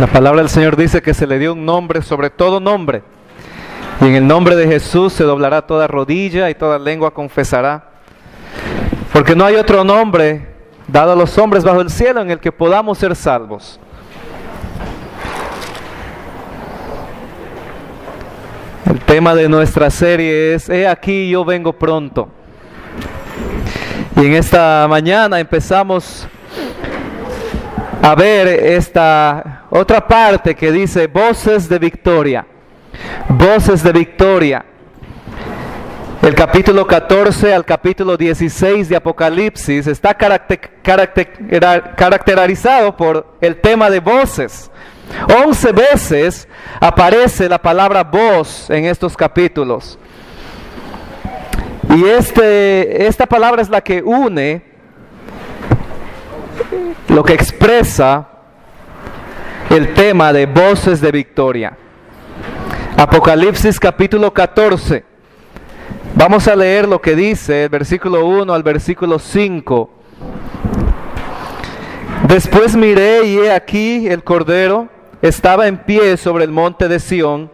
La palabra del Señor dice que se le dio un nombre sobre todo nombre, y en el nombre de Jesús se doblará toda rodilla y toda lengua confesará, porque no hay otro nombre dado a los hombres bajo el cielo en el que podamos ser salvos. El tema de nuestra serie es He aquí yo vengo pronto. Y en esta mañana empezamos a ver esta otra parte que dice voces de victoria. Voces de victoria. El capítulo 14 al capítulo 16 de Apocalipsis está caracterizado por el tema de voces. 11 veces aparece la palabra voz en estos capítulos. Y esta palabra es la que une, lo que expresa el tema de voces de victoria. Apocalipsis capítulo 14. Vamos a leer lo que dice el versículo 1 al versículo 5. Después miré y he aquí el Cordero estaba en pie sobre el monte de Sión,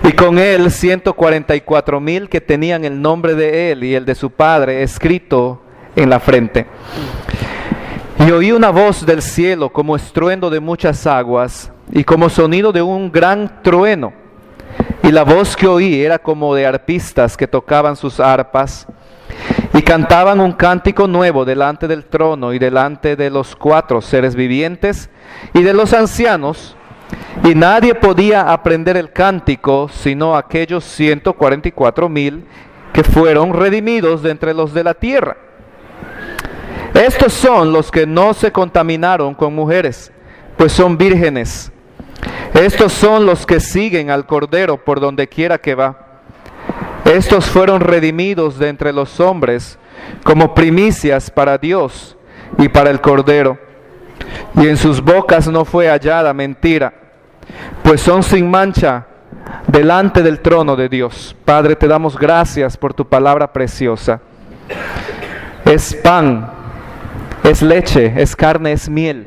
y con él 144,000 que tenían el nombre de él y el de su padre escrito en la frente. Y oí una voz del cielo como estruendo de muchas aguas y como sonido de un gran trueno. Y la voz que oí era como de arpistas que tocaban sus arpas y cantaban un cántico nuevo delante del trono y delante de los 4 seres vivientes y de los ancianos. Y nadie podía aprender el cántico sino aquellos 144,000 que fueron redimidos de entre los de la tierra. Estos son los que no se contaminaron con mujeres, pues son vírgenes. Estos son los que siguen al Cordero por donde quiera que va. Estos fueron redimidos de entre los hombres como primicias para Dios y para el Cordero. Y en sus bocas no fue hallada mentira, pues son sin mancha delante del trono de Dios. Padre, te damos gracias por tu palabra preciosa. Es pan, es leche, es carne, es miel.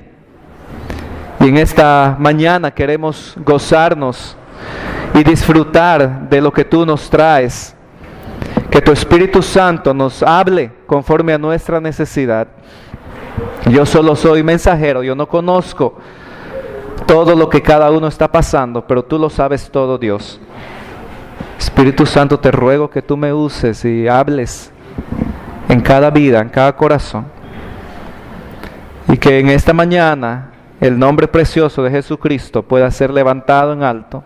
Y en esta mañana queremos gozarnos y disfrutar de lo que tú nos traes. Que tu Espíritu Santo nos hable conforme a nuestra necesidad. Yo solo soy mensajero, yo no conozco todo lo que cada uno está pasando, pero tú lo sabes todo, Dios. Espíritu Santo, te ruego que tú me uses y hables en cada vida, en cada corazón. Y que en esta mañana el nombre precioso de Jesucristo pueda ser levantado en alto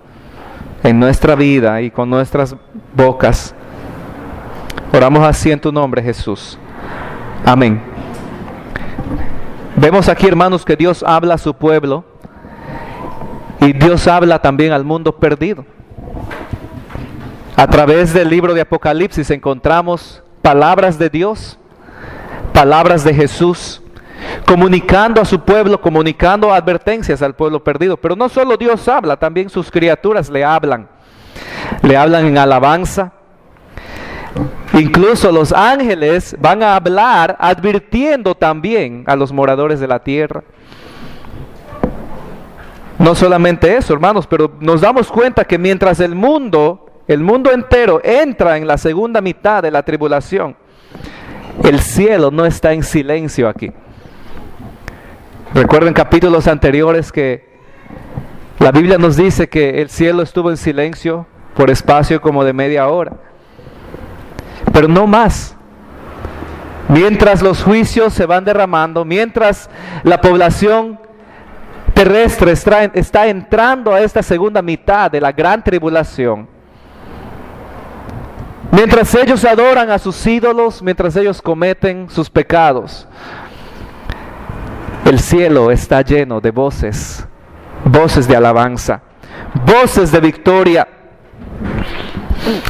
en nuestra vida y con nuestras bocas. Oramos así en tu nombre, Jesús. Amén. Vemos aquí, hermanos, que Dios habla a su pueblo y Dios habla también al mundo perdido. A través del libro de Apocalipsis encontramos palabras de Dios, palabras de Jesús, comunicando a su pueblo, comunicando advertencias al pueblo perdido. Pero no solo Dios habla, también sus criaturas le hablan en alabanza. Incluso los ángeles van a hablar advirtiendo también a los moradores de la tierra. No solamente eso, hermanos, pero nos damos cuenta que mientras el mundo entero entra en la segunda mitad de la tribulación, el cielo no está en silencio aquí. Recuerden capítulos anteriores que la Biblia nos dice que el cielo estuvo en silencio por espacio como de media hora. Pero no más. Mientras los juicios se van derramando, mientras la población terrestre está entrando a esta segunda mitad de la gran tribulación, mientras ellos adoran a sus ídolos, mientras ellos cometen sus pecados, el cielo está lleno de voces de alabanza, voces de victoria.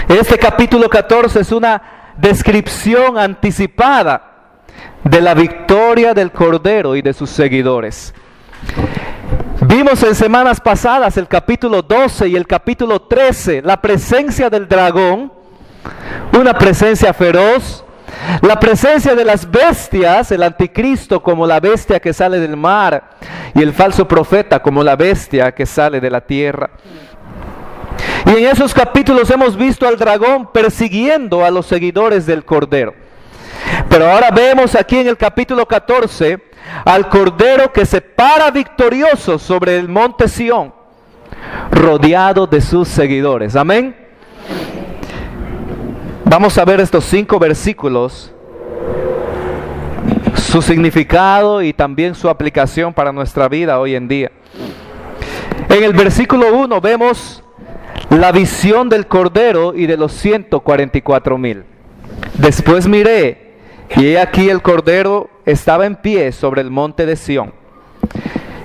Este capítulo 14 es una descripción anticipada de la victoria del Cordero y de sus seguidores. Vimos en semanas pasadas el capítulo 12 y el capítulo 13, la presencia del dragón, una presencia feroz, la presencia de las bestias, el anticristo como la bestia que sale del mar y el falso profeta como la bestia que sale de la tierra. Y en esos capítulos hemos visto al dragón persiguiendo a los seguidores del Cordero. Pero ahora vemos aquí en el capítulo 14 al Cordero que se para victorioso sobre el monte Sión, rodeado de sus seguidores. Amén. Vamos a ver estos 5 versículos, su significado y también su aplicación para nuestra vida hoy en día. En el versículo 1 vemos la visión del Cordero y de los 144,000. Después miré, y he aquí el Cordero estaba en pie sobre el monte de Sión,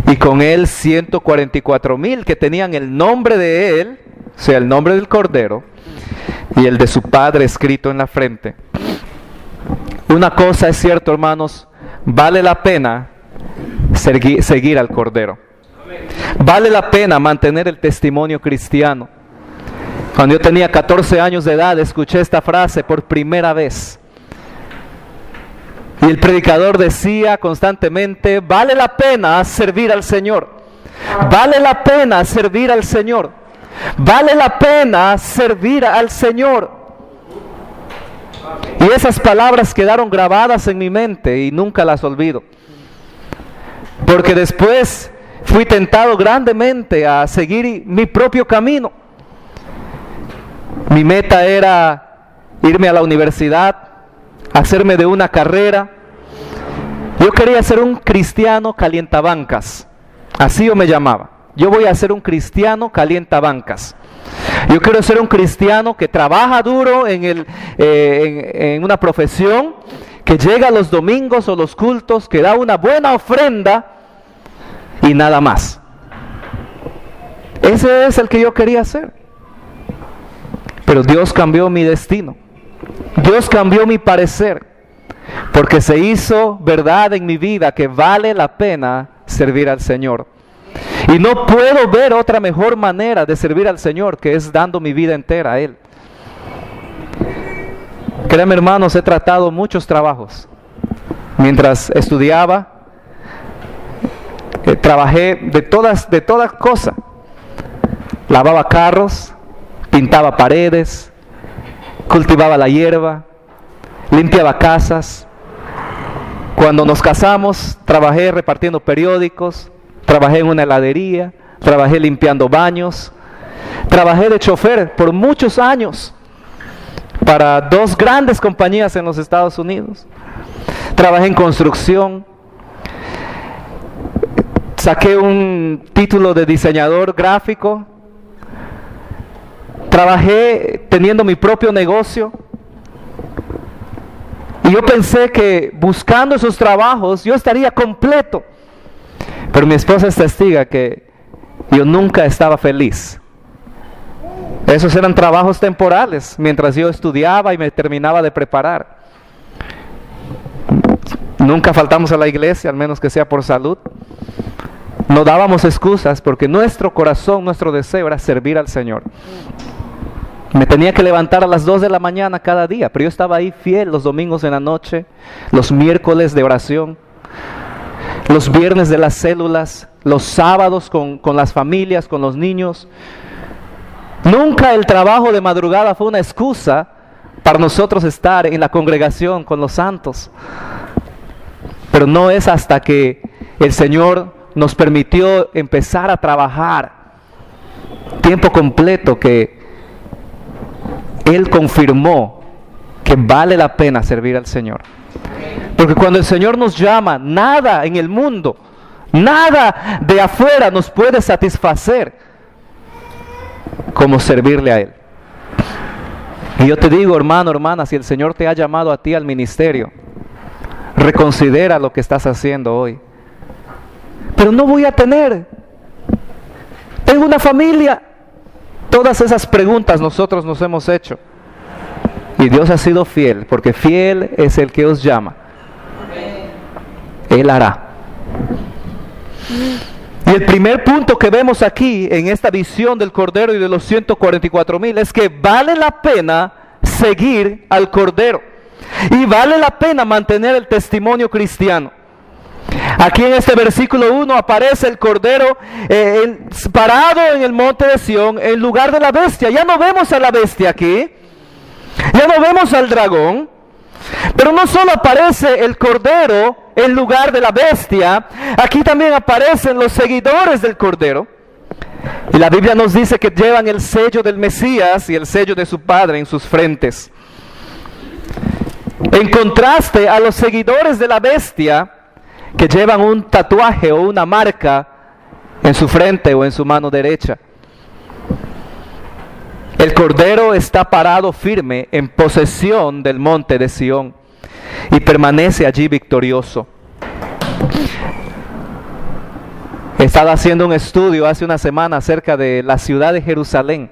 y con él 144,000 que tenían el nombre de él, o sea, el nombre del Cordero, y el de su Padre escrito en la frente. Una cosa es cierto, hermanos, vale la pena seguir al Cordero. Vale la pena mantener el testimonio cristiano. Cuando yo tenía 14 años de edad, escuché esta frase por primera vez. Y el predicador decía constantemente, vale la pena servir al Señor. Vale la pena servir al Señor. Vale la pena servir al Señor. Y esas palabras quedaron grabadas en mi mente y nunca las olvido. Porque después fui tentado grandemente a seguir mi propio camino. Mi meta era irme a la universidad, hacerme de una carrera. Yo quería ser un cristiano calientabancas, así yo me llamaba. Yo voy a ser un cristiano calientabancas. Yo quiero ser un cristiano que trabaja duro en una profesión, que llega los domingos o los cultos, que da una buena ofrenda y nada más. Ese es el que yo quería hacer. Pero Dios cambió mi destino. Dios cambió mi parecer. Porque se hizo verdad en mi vida que vale la pena servir al Señor. Y no puedo ver otra mejor manera de servir al Señor que es dando mi vida entera a Él. Créanme, hermanos, he tratado muchos trabajos. Mientras estudiaba, trabajé de todas cosas. Lavaba carros, pintaba paredes, cultivaba la hierba, limpiaba casas. Cuando nos casamos, trabajé repartiendo periódicos, trabajé en una heladería, trabajé limpiando baños, trabajé de chofer por muchos años para 2 grandes compañías en los Estados Unidos. Trabajé en construcción, saqué un título de diseñador gráfico, trabajé teniendo mi propio negocio. Y yo pensé que buscando esos trabajos yo estaría completo. Pero mi esposa es testiga que yo nunca estaba feliz. Esos eran trabajos temporales, mientras yo estudiaba y me terminaba de preparar. Nunca faltamos a la iglesia, al menos que sea por salud. No dábamos excusas porque nuestro corazón, nuestro deseo era servir al Señor. Me tenía que levantar a las 2 de la mañana cada día, pero yo estaba ahí fiel los domingos en la noche, los miércoles de oración, los viernes de las células, los sábados con las familias, con los niños. Nunca el trabajo de madrugada fue una excusa para nosotros estar en la congregación con los santos. Pero no es hasta que el Señor nos permitió empezar a trabajar tiempo completo que Él confirmó que vale la pena servir al Señor. Porque cuando el Señor nos llama, nada en el mundo, nada de afuera nos puede satisfacer como servirle a Él. Y yo te digo, hermano, hermana, si el Señor te ha llamado a ti al ministerio, reconsidera lo que estás haciendo hoy. Pero no voy a tengo una familia. Todas esas preguntas nosotros nos hemos hecho. Y Dios ha sido fiel, porque fiel es el que os llama. Él hará. Y el primer punto que vemos aquí en esta visión del Cordero y de los 144,000 es que vale la pena seguir al Cordero. Y vale la pena mantener el testimonio cristiano. Aquí en este versículo 1 aparece el Cordero parado en el monte de Sión en lugar de la bestia. Ya no vemos a la bestia aquí, ya no vemos al dragón, pero no solo aparece el Cordero en lugar de la bestia, aquí también aparecen los seguidores del Cordero. Y la Biblia nos dice que llevan el sello del Mesías y el sello de su Padre en sus frentes. En contraste a los seguidores de la bestia, que llevan un tatuaje o una marca en su frente o en su mano derecha. El Cordero está parado firme en posesión del monte de Sión y permanece allí victorioso. Estaba haciendo un estudio hace una semana acerca de la ciudad de Jerusalén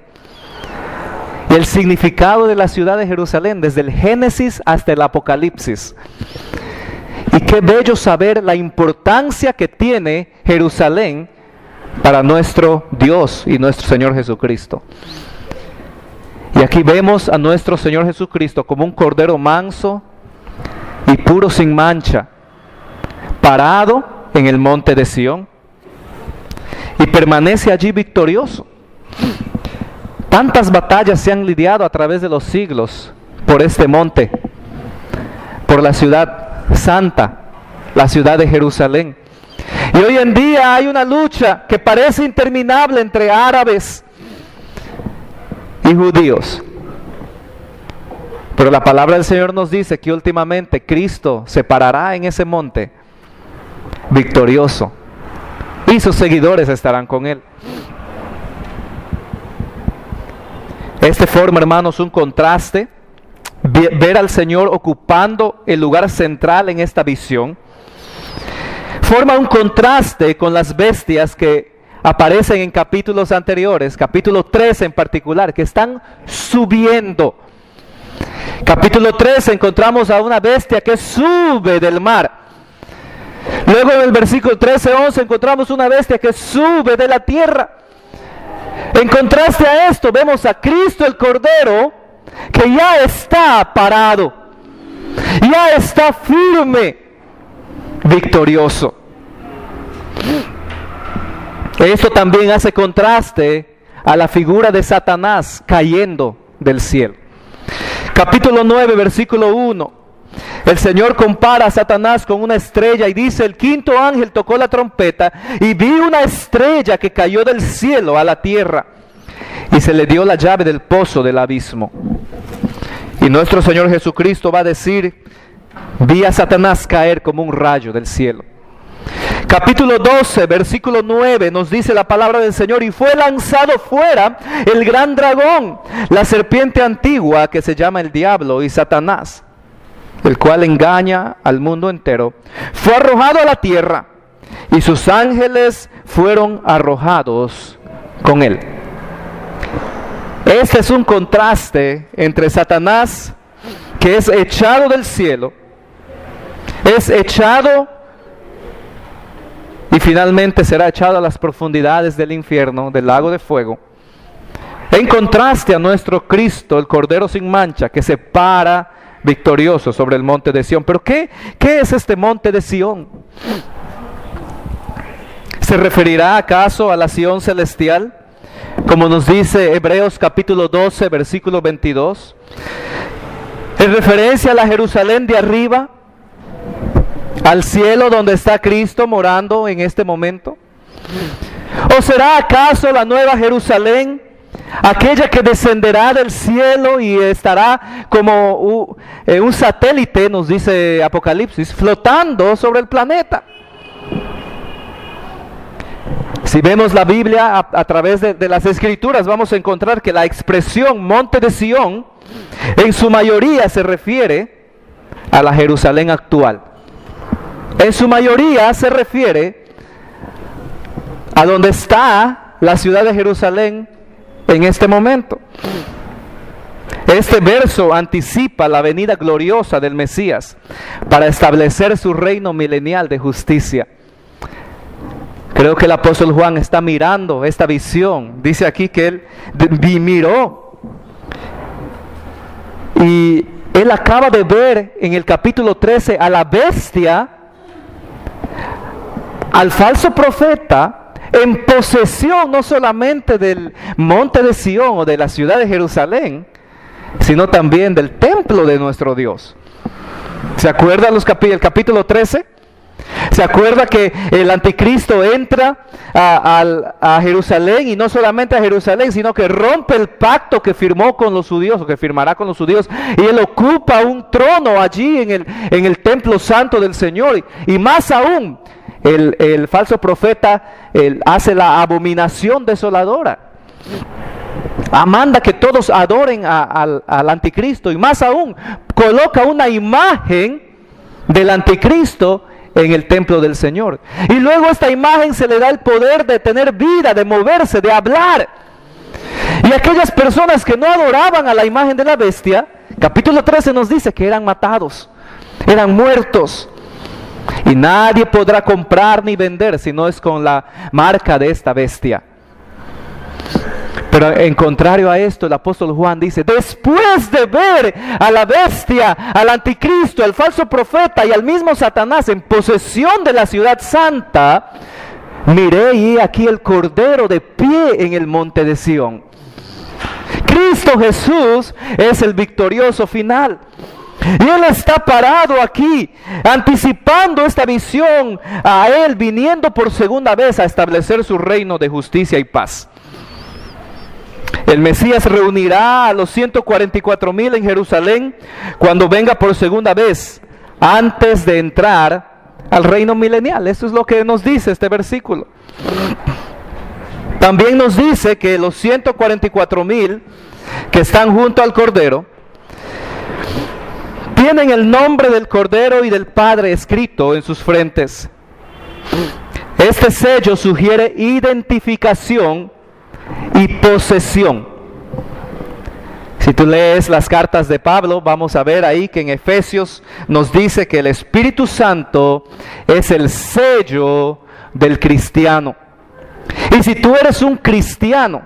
y el significado de la ciudad de Jerusalén desde el Génesis hasta el Apocalipsis. Y qué bello saber la importancia que tiene Jerusalén para nuestro Dios y nuestro Señor Jesucristo. Y aquí vemos a nuestro Señor Jesucristo como un cordero manso y puro sin mancha, parado en el monte de Sión y permanece allí victorioso. Tantas batallas se han lidiado a través de los siglos por este monte, por la ciudad santa, la ciudad de Jerusalén. Y hoy en día hay una lucha que parece interminable entre árabes y judíos. Pero la palabra del Señor nos dice que últimamente Cristo se parará en ese monte victorioso y sus seguidores estarán con Él. Este forma, hermanos, un contraste. Ver al Señor ocupando el lugar central en esta visión forma un contraste con las bestias que aparecen en capítulos anteriores, capítulo 3 en particular, que están subiendo. Capítulo 3 encontramos a una bestia que sube del mar. Luego en el versículo 13-11 encontramos una bestia que sube de la tierra. En contraste a esto vemos a Cristo el Cordero, que ya está parado, ya está firme, victorioso. Esto también hace contraste a la figura de Satanás cayendo del cielo. Capítulo 9, versículo 1. El Señor compara a Satanás con una estrella y dice: el quinto ángel tocó la trompeta y vi una estrella que cayó del cielo a la tierra y se le dio la llave del pozo del abismo. Y nuestro Señor Jesucristo va a decir: vi a Satanás caer como un rayo del cielo. Capítulo 12, versículo 9 nos dice la palabra del Señor: y fue lanzado fuera el gran dragón, la serpiente antigua que se llama el diablo y Satanás, el cual engaña al mundo entero. Fue arrojado a la tierra y sus ángeles fueron arrojados con él. Este es un contraste entre Satanás, que es echado del cielo, es echado y finalmente será echado a las profundidades del infierno, del lago de fuego, en contraste a nuestro Cristo, el Cordero sin mancha, que se para victorioso sobre el monte de Sión. Pero ¿qué es este monte de Sión? ¿Se referirá acaso a la Sión celestial? Como nos dice Hebreos capítulo 12, versículo 22. ¿En referencia a la Jerusalén de arriba? ¿Al cielo donde está Cristo morando en este momento? ¿O será acaso la nueva Jerusalén, aquella que descenderá del cielo y estará como un satélite, nos dice Apocalipsis, flotando sobre el planeta? Si vemos la Biblia a través de las Escrituras, vamos a encontrar que la expresión monte de Sión en su mayoría se refiere a la Jerusalén actual. En su mayoría se refiere a donde está la ciudad de Jerusalén en este momento. Este verso anticipa la venida gloriosa del Mesías para establecer su reino milenial de justicia. Creo que el apóstol Juan está mirando esta visión. Dice aquí que él miró y él acaba de ver en el capítulo 13 a la bestia, al falso profeta, en posesión no solamente del monte de Sión o de la ciudad de Jerusalén, sino también del templo de nuestro Dios. ¿Se acuerda el capítulo 13? ¿Se acuerda que el anticristo entra a Jerusalén, y no solamente a Jerusalén, sino que rompe el pacto que firmó con los judíos, o que firmará con los judíos, y él ocupa un trono allí en el templo santo del Señor? Y más aún, el falso profeta hace la abominación desoladora. Manda que todos adoren al anticristo, y más aún, coloca una imagen del anticristo en el templo del Señor. Y luego a esta imagen se le da el poder de tener vida, de moverse, de hablar. Y aquellas personas que no adoraban a la imagen de la bestia, capítulo 13 nos dice que eran matados, eran muertos. Y nadie podrá comprar ni vender si no es con la marca de esta bestia. Pero en contrario a esto, el apóstol Juan dice: después de ver a la bestia, al anticristo, al falso profeta y al mismo Satanás en posesión de la ciudad santa, miré y he aquí el Cordero de pie en el monte de Sión. Cristo Jesús es el victorioso final. Y Él está parado aquí, anticipando esta visión a Él, viniendo por segunda vez a establecer su reino de justicia y paz. El Mesías reunirá a los 144,000 en Jerusalén cuando venga por segunda vez, antes de entrar al reino milenial. Eso es lo que nos dice este versículo. También nos dice que los 144,000 que están junto al Cordero tienen el nombre del Cordero y del Padre escrito en sus frentes. Este sello sugiere identificación y posesión. Si tú lees las cartas de Pablo, vamos a ver ahí que en Efesios nos dice que el Espíritu Santo es el sello del cristiano. Y si tú eres un cristiano,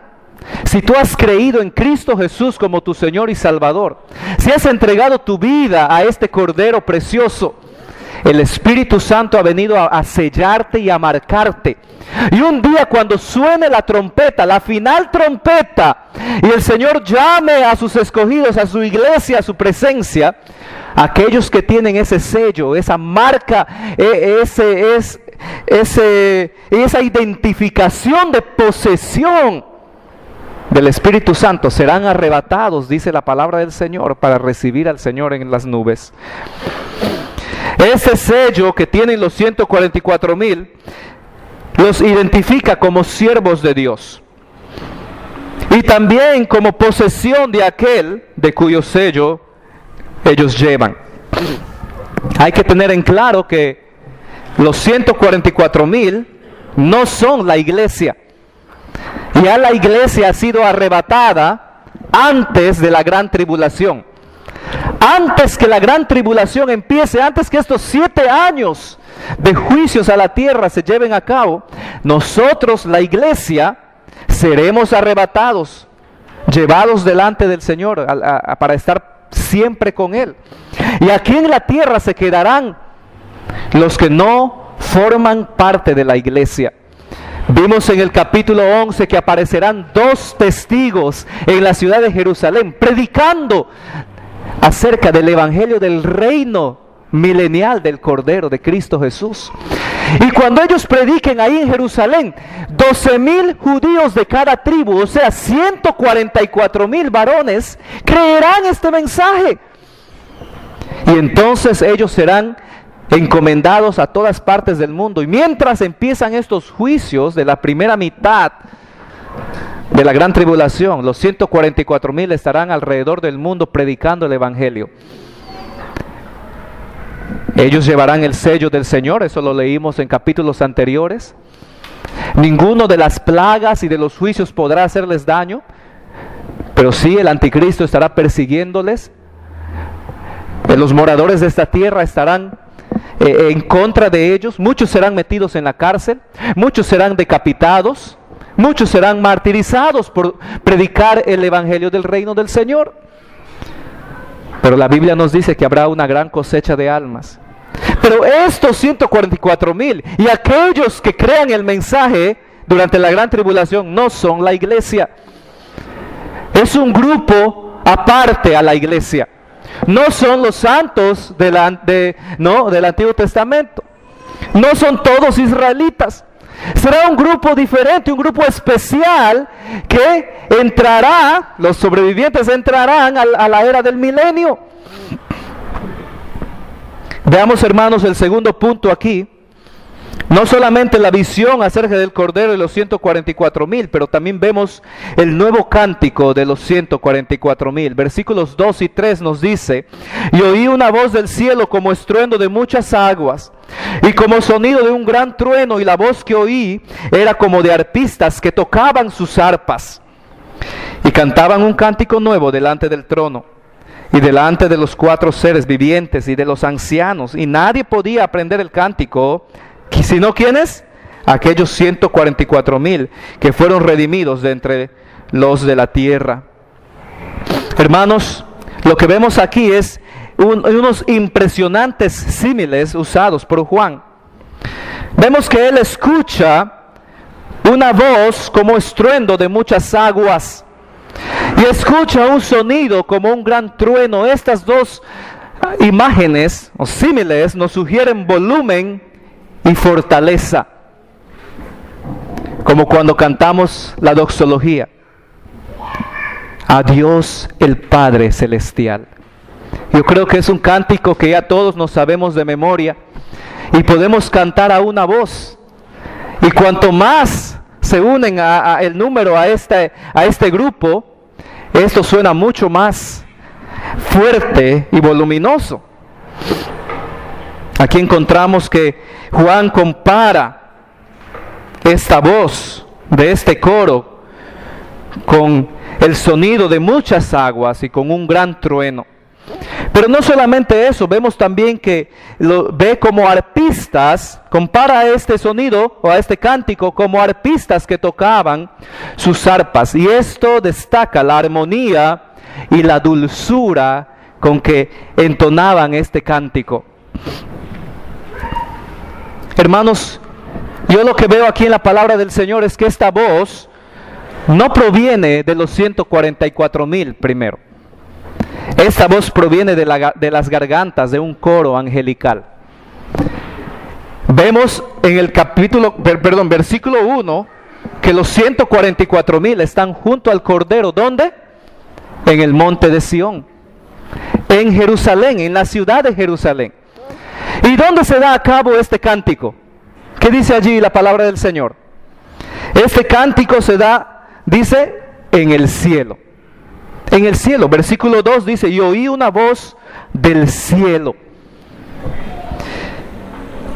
si tú has creído en Cristo Jesús como tu Señor y Salvador, si has entregado tu vida a este Cordero precioso, el Espíritu Santo ha venido a sellarte y a marcarte. Y un día cuando suene la trompeta, la final trompeta, y el Señor llame a sus escogidos, a su iglesia, a su presencia, aquellos que tienen ese sello, esa marca, esa identificación de posesión del Espíritu Santo, serán arrebatados, dice la palabra del Señor, para recibir al Señor en las nubes. Ese sello que tienen los 144,000 los identifica como siervos de Dios, y también como posesión de aquel de cuyo sello ellos llevan. Hay que tener en claro que los 144,000 no son la iglesia. Ya la iglesia ha sido arrebatada antes de la gran tribulación. Antes que la gran tribulación empiece, antes que estos 7 años de juicios a la tierra se lleven a cabo, nosotros, la iglesia, seremos arrebatados, llevados delante del Señor para estar siempre con Él. Y aquí en la tierra se quedarán los que no forman parte de la iglesia. Vimos en el capítulo 11 que aparecerán 2 testigos en la ciudad de Jerusalén, predicando acerca del evangelio del reino milenial del Cordero de Cristo Jesús. Y cuando ellos prediquen ahí en Jerusalén, 12,000 judíos de cada tribu, o sea 144,000 varones, creerán este mensaje. Y entonces ellos serán encomendados a todas partes del mundo. Y mientras empiezan estos juicios de la primera mitad de la gran tribulación, los 144,000 estarán alrededor del mundo predicando el evangelio. Ellos llevarán el sello del Señor, eso lo leímos en capítulos anteriores. Ninguno de las plagas y de los juicios podrá hacerles daño, pero sí el anticristo estará persiguiéndoles. Los moradores de esta tierra estarán en contra de ellos. Muchos serán metidos en la cárcel, muchos serán decapitados, muchos serán martirizados por predicar el evangelio del reino del Señor. Pero la Biblia nos dice que habrá una gran cosecha de almas. Pero estos 144,000 y aquellos que crean el mensaje durante la gran tribulación no son la iglesia. Es un grupo aparte a la iglesia. No son los santos del Antiguo Testamento. No son todos israelitas. Será un grupo diferente, un grupo especial que entrará, los sobrevivientes entrarán a la era del milenio. Veamos, hermanos, el segundo punto aquí. No solamente la visión acerca del Cordero y los 144,000, pero también vemos el nuevo cántico de los 144,000. Versículos 2 y 3 nos dice: y oí una voz del cielo como estruendo de muchas aguas, y como sonido de un gran trueno, y la voz que oí era como de arpistas que tocaban sus arpas, y cantaban un cántico nuevo delante del trono, y delante de los 4 seres vivientes y de los ancianos, y nadie podía aprender el cántico, sino ¿quiénes? Aquellos 144,000 que fueron redimidos de entre los de la tierra. Hermanos, lo que vemos aquí es unos impresionantes símiles usados por Juan. Vemos que él escucha una voz como estruendo de muchas aguas, y escucha un sonido como un gran trueno. Estas dos imágenes o símiles nos sugieren volumen y fortaleza, como cuando cantamos la doxología: a Dios el Padre Celestial. Yo creo que es un cántico que ya todos nos sabemos de memoria y podemos cantar a una voz, y cuanto más se unen el número a este grupo, esto suena mucho más fuerte y voluminoso. Aquí encontramos que Juan compara esta voz de este coro con el sonido de muchas aguas y con un gran trueno. Pero no solamente eso, vemos también que lo ve como arpistas, compara este sonido o a este cántico como arpistas que tocaban sus arpas. Y esto destaca la armonía y la dulzura con que entonaban este cántico. Hermanos, yo lo que veo aquí en la palabra del Señor es que esta voz no proviene de los 144,000 primero. Esta voz proviene de las gargantas de un coro angelical. Vemos en el versículo 1, que los 144,000 están junto al Cordero. ¿Dónde? En el monte de Sión, en Jerusalén, en la ciudad de Jerusalén. ¿Y dónde se da a cabo este cántico? ¿Qué dice allí la palabra del Señor? Este cántico se da, dice, en el cielo. En el cielo. Versículo 2 dice: y oí una voz del cielo.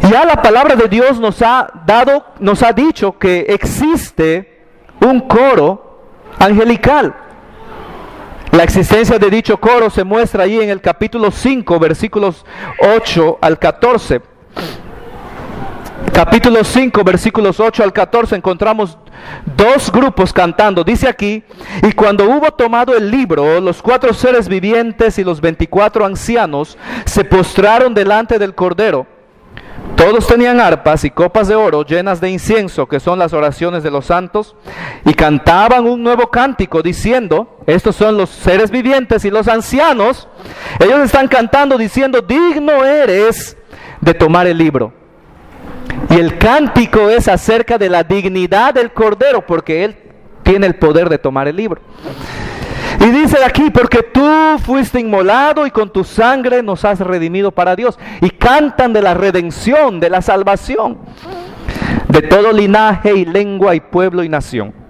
Ya la palabra de Dios nos ha dicho que existe un coro angelical. La existencia de dicho coro se muestra allí en el capítulo 5, versículos 8 al 14. Capítulo 5, versículos 8 al 14, encontramos dos grupos cantando. Dice aquí: y cuando hubo tomado el libro, los 4 seres vivientes y los 24 ancianos se postraron delante del Cordero. Todos tenían arpas y copas de oro llenas de incienso, que son las oraciones de los santos, y cantaban un nuevo cántico diciendo, estos son los seres vivientes y los ancianos, ellos están cantando diciendo: digno eres de tomar el libro. Y el cántico es acerca de la dignidad del Cordero, porque Él tiene el poder de tomar el libro. Y dice aquí: porque tú fuiste inmolado y con tu sangre nos has redimido para Dios. Y cantan de la redención, de la salvación, de todo linaje y lengua y pueblo y nación.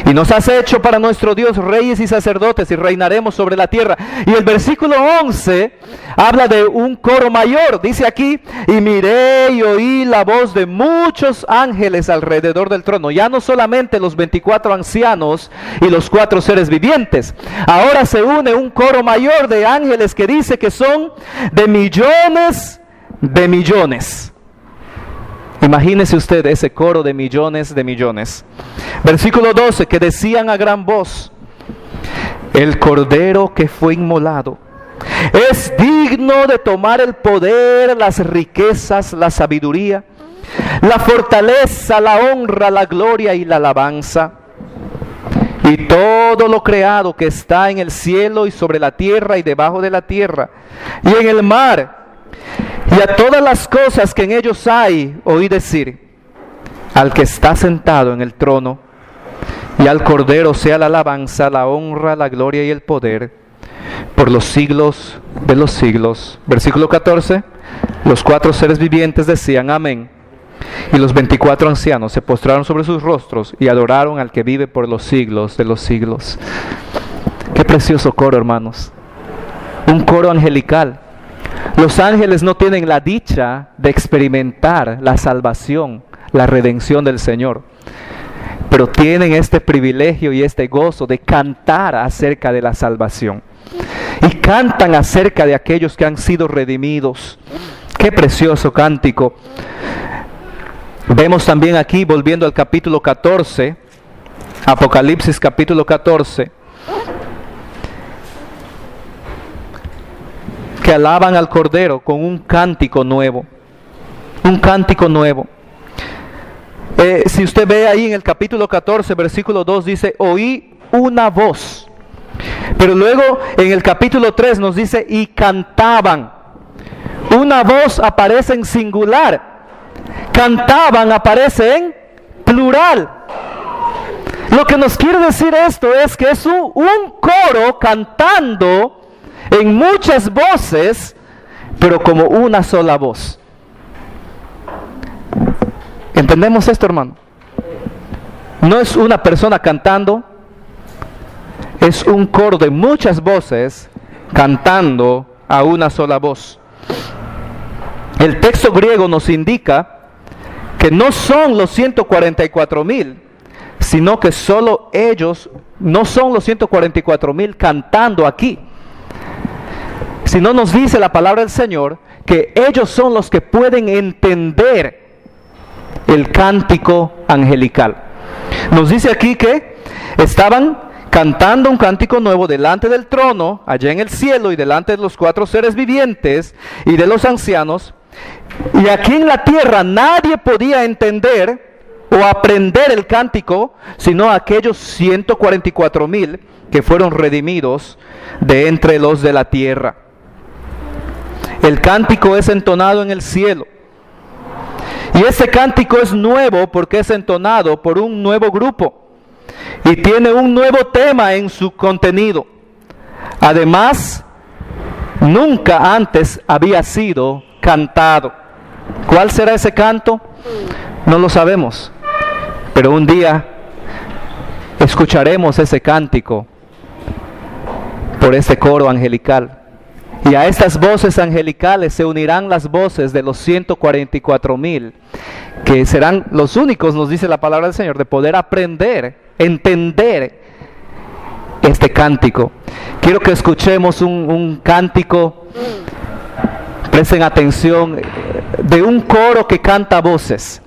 Y nos has hecho para nuestro Dios reyes y sacerdotes, y reinaremos sobre la tierra. Y el versículo 11 habla de un coro mayor. Dice aquí: y miré y oí la voz de muchos ángeles alrededor del trono. Ya no solamente los 24 ancianos y los 4 seres vivientes. Ahora se une un coro mayor de ángeles que dice que son de millones de millones. Imagínese usted ese coro de millones de millones. Versículo 12, que decían a gran voz: el Cordero que fue inmolado Es digno de tomar el poder, las riquezas, la sabiduría, la fortaleza, la honra, la gloria y la alabanza. Y todo lo creado que está en el cielo y sobre la tierra y debajo de la tierra y en el mar, y a todas las cosas que en ellos hay, oí decir: al que está sentado en el trono y al Cordero sea la alabanza, la honra, la gloria y el poder por los siglos de los siglos. Versículo 14. Los 4 seres vivientes decían: amén. Y los 24 ancianos se postraron sobre sus rostros y adoraron al que vive por los siglos de los siglos. Qué precioso coro, hermanos. Un coro angelical. Los ángeles no tienen la dicha de experimentar la salvación, la redención del Señor, pero tienen este privilegio y este gozo de cantar acerca de la salvación. Y cantan acerca de aquellos que han sido redimidos. Qué precioso cántico. Vemos también aquí, volviendo al capítulo 14, Apocalipsis capítulo 14, que alaban al Cordero con un cántico nuevo. Un cántico nuevo. Si usted ve ahí en el capítulo 14, versículo 2, dice: oí una voz. Pero luego en el capítulo 3 nos dice: y cantaban. Una voz aparece en singular. Cantaban aparece en plural. Lo que nos quiere decir esto es que es un coro cantando en muchas voces, pero como una sola voz. ¿Entendemos esto, hermano? No es una persona cantando, es un coro de muchas voces cantando a una sola voz. El texto griego nos indica que no son los 144,000, sino que solo ellos, no son los 144,000 cantando aquí, sino nos dice la palabra del Señor que ellos son los que pueden entender el cántico angelical. Nos dice aquí que estaban cantando un cántico nuevo delante del trono, allá en el cielo, y delante de los 4 seres vivientes y de los ancianos. Y aquí en la tierra nadie podía entender o aprender el cántico, sino aquellos 144,000 que fueron redimidos de entre los de la tierra. El cántico es entonado en el cielo. Y ese cántico es nuevo porque es entonado por un nuevo grupo y tiene un nuevo tema en su contenido. Además, nunca antes había sido cantado. ¿Cuál será ese canto? No lo sabemos, pero un día escucharemos ese cántico por ese coro angelical. Y a estas voces angelicales se unirán las voces de los 144,000, que serán los únicos, nos dice la palabra del Señor, de poder aprender, entender este cántico. Quiero que escuchemos un cántico, presten atención, de un coro que canta voces.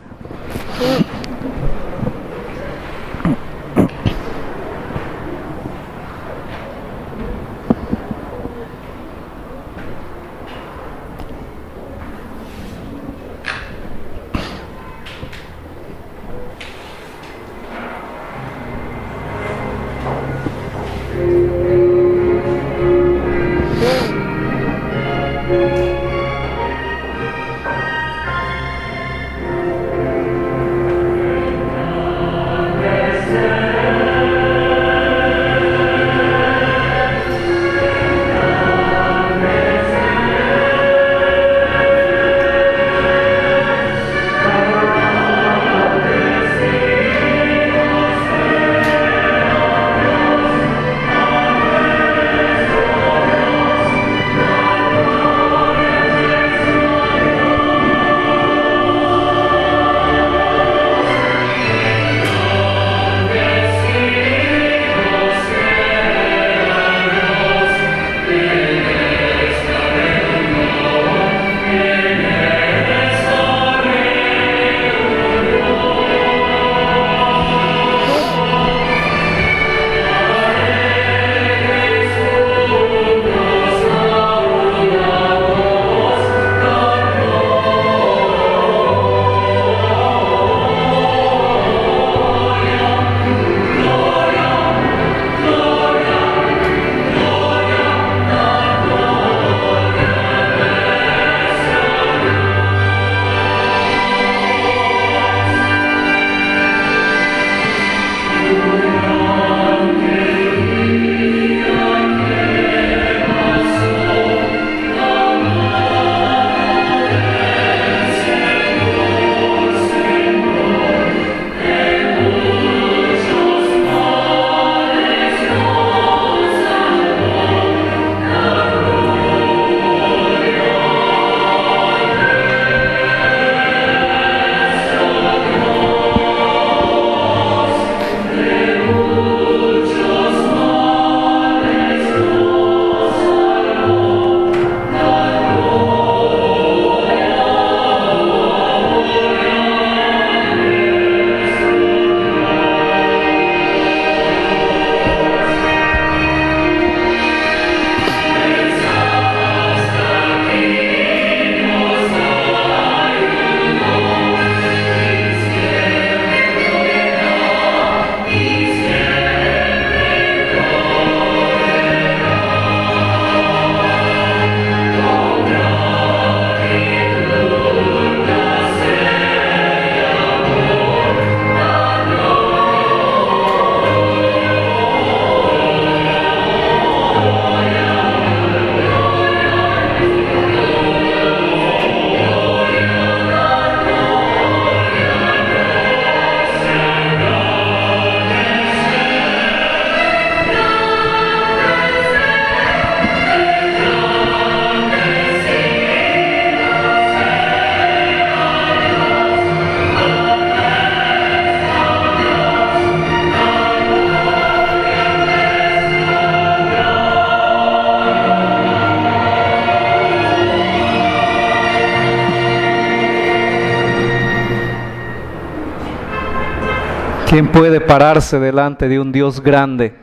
¿Quién puede pararse delante de un Dios grande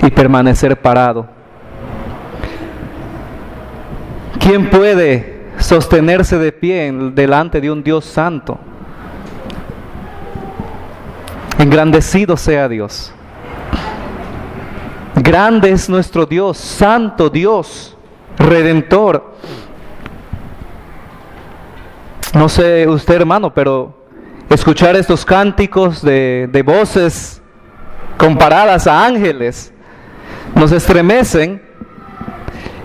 y permanecer parado? ¿Quién puede sostenerse de pie delante de un Dios santo? Engrandecido sea Dios. Grande es nuestro Dios, santo Dios, redentor. No sé usted, hermano, pero escuchar estos cánticos de voces comparadas a ángeles nos estremecen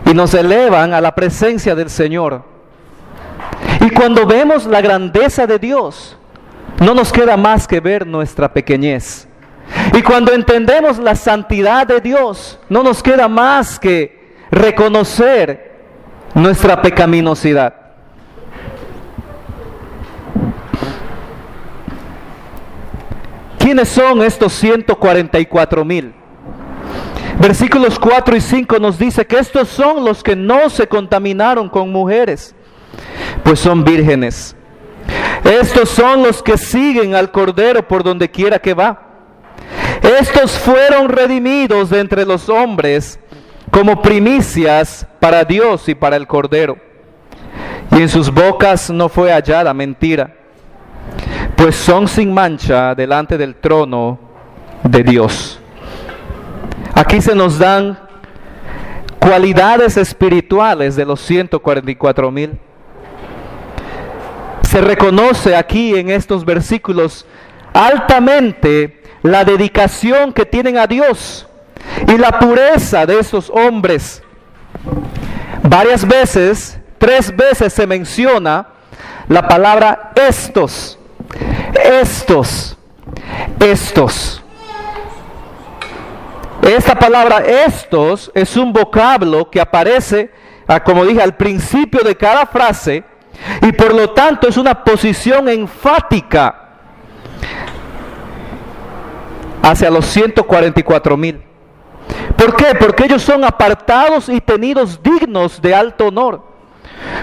y nos elevan a la presencia del Señor. Y cuando vemos la grandeza de Dios, no nos queda más que ver nuestra pequeñez. Y cuando entendemos la santidad de Dios, no nos queda más que reconocer nuestra pecaminosidad. ¿Quiénes son estos 144,000? Versículos 4 y 5 nos dice que estos son los que no se contaminaron con mujeres, pues son vírgenes. Estos son los que siguen al Cordero por donde quiera que va. Estos fueron redimidos de entre los hombres como primicias para Dios y para el Cordero. Y en sus bocas no fue hallada mentira, pues son sin mancha delante del trono de Dios. Aquí se nos dan cualidades espirituales de los 144,000. Se reconoce aquí en estos versículos altamente la dedicación que tienen a Dios y la pureza de esos hombres. Varias veces, 3 veces se menciona la palabra estos. Esta palabra estos es un vocablo que aparece, como dije, al principio de cada frase, y por lo tanto es una posición enfática hacia los 144,000. ¿Por qué? Porque ellos son apartados y tenidos dignos de alto honor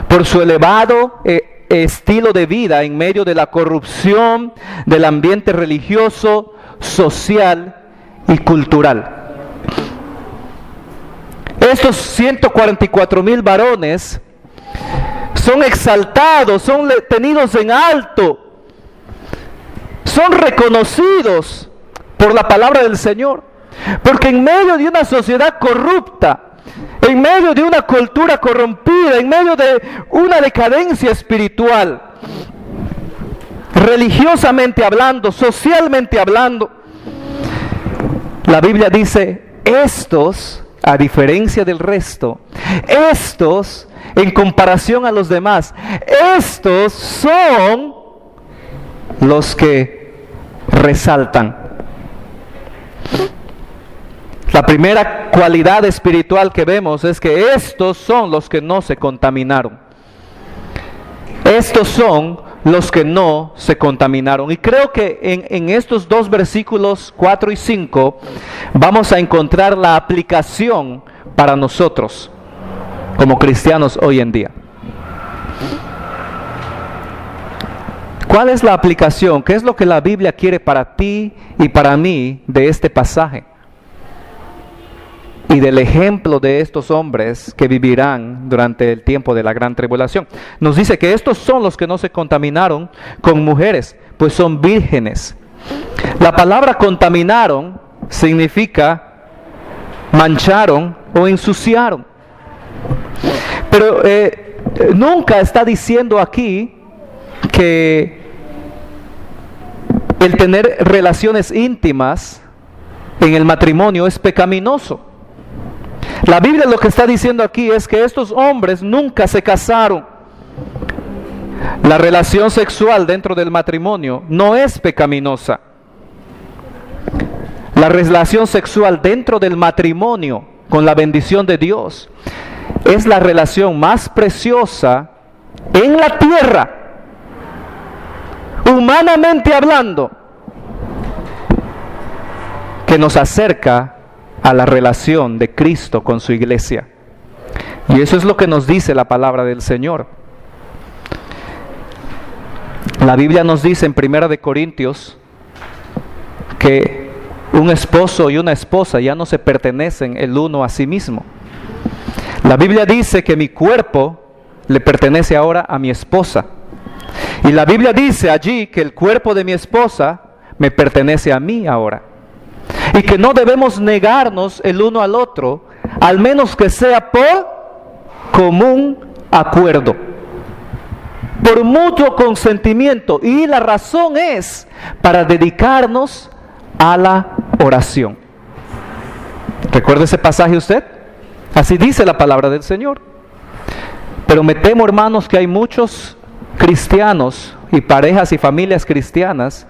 por su elevado estilo de vida en medio de la corrupción del ambiente religioso, social y cultural. Estos 144,000 varones son exaltados, son tenidos en alto, son reconocidos por la palabra del Señor, porque en medio de una sociedad corrupta, en medio de una cultura corrompida, en medio de una decadencia espiritual, religiosamente hablando, socialmente hablando, la Biblia dice, estos, a diferencia del resto, estos, en comparación a los demás, estos son los que resaltan. La primera cualidad espiritual que vemos es que estos son los que no se contaminaron. Estos son los que no se contaminaron. Y creo que en estos 2 versículos 4 y 5 vamos a encontrar la aplicación para nosotros como cristianos hoy en día. ¿Cuál es la aplicación? ¿Qué es lo que la Biblia quiere para ti y para mí de este pasaje? Y del ejemplo de estos hombres que vivirán durante el tiempo de la gran tribulación. Nos dice que estos son los que no se contaminaron con mujeres, pues son vírgenes. La palabra contaminaron significa mancharon o ensuciaron. Pero nunca está diciendo aquí que el tener relaciones íntimas en el matrimonio es pecaminoso. La Biblia lo que está diciendo aquí es que estos hombres nunca se casaron. La relación sexual dentro del matrimonio no es pecaminosa. La relación sexual dentro del matrimonio, con la bendición de Dios, es la relación más preciosa en la tierra, humanamente hablando, que nos acerca a la relación de Cristo con su iglesia. Y eso es lo que nos dice la palabra del Señor. La Biblia nos dice en 1 Corintios que un esposo y una esposa ya no se pertenecen el uno a sí mismo. La Biblia dice que mi cuerpo le pertenece ahora a mi esposa. Y la Biblia dice allí que el cuerpo de mi esposa me pertenece a mí ahora. Y que no debemos negarnos el uno al otro, al menos que sea por común acuerdo, por mutuo consentimiento. Y la razón es para dedicarnos a la oración. ¿Recuerda ese pasaje usted? Así dice la palabra del Señor. Pero me temo, hermanos, que hay muchos cristianos y parejas y familias cristianas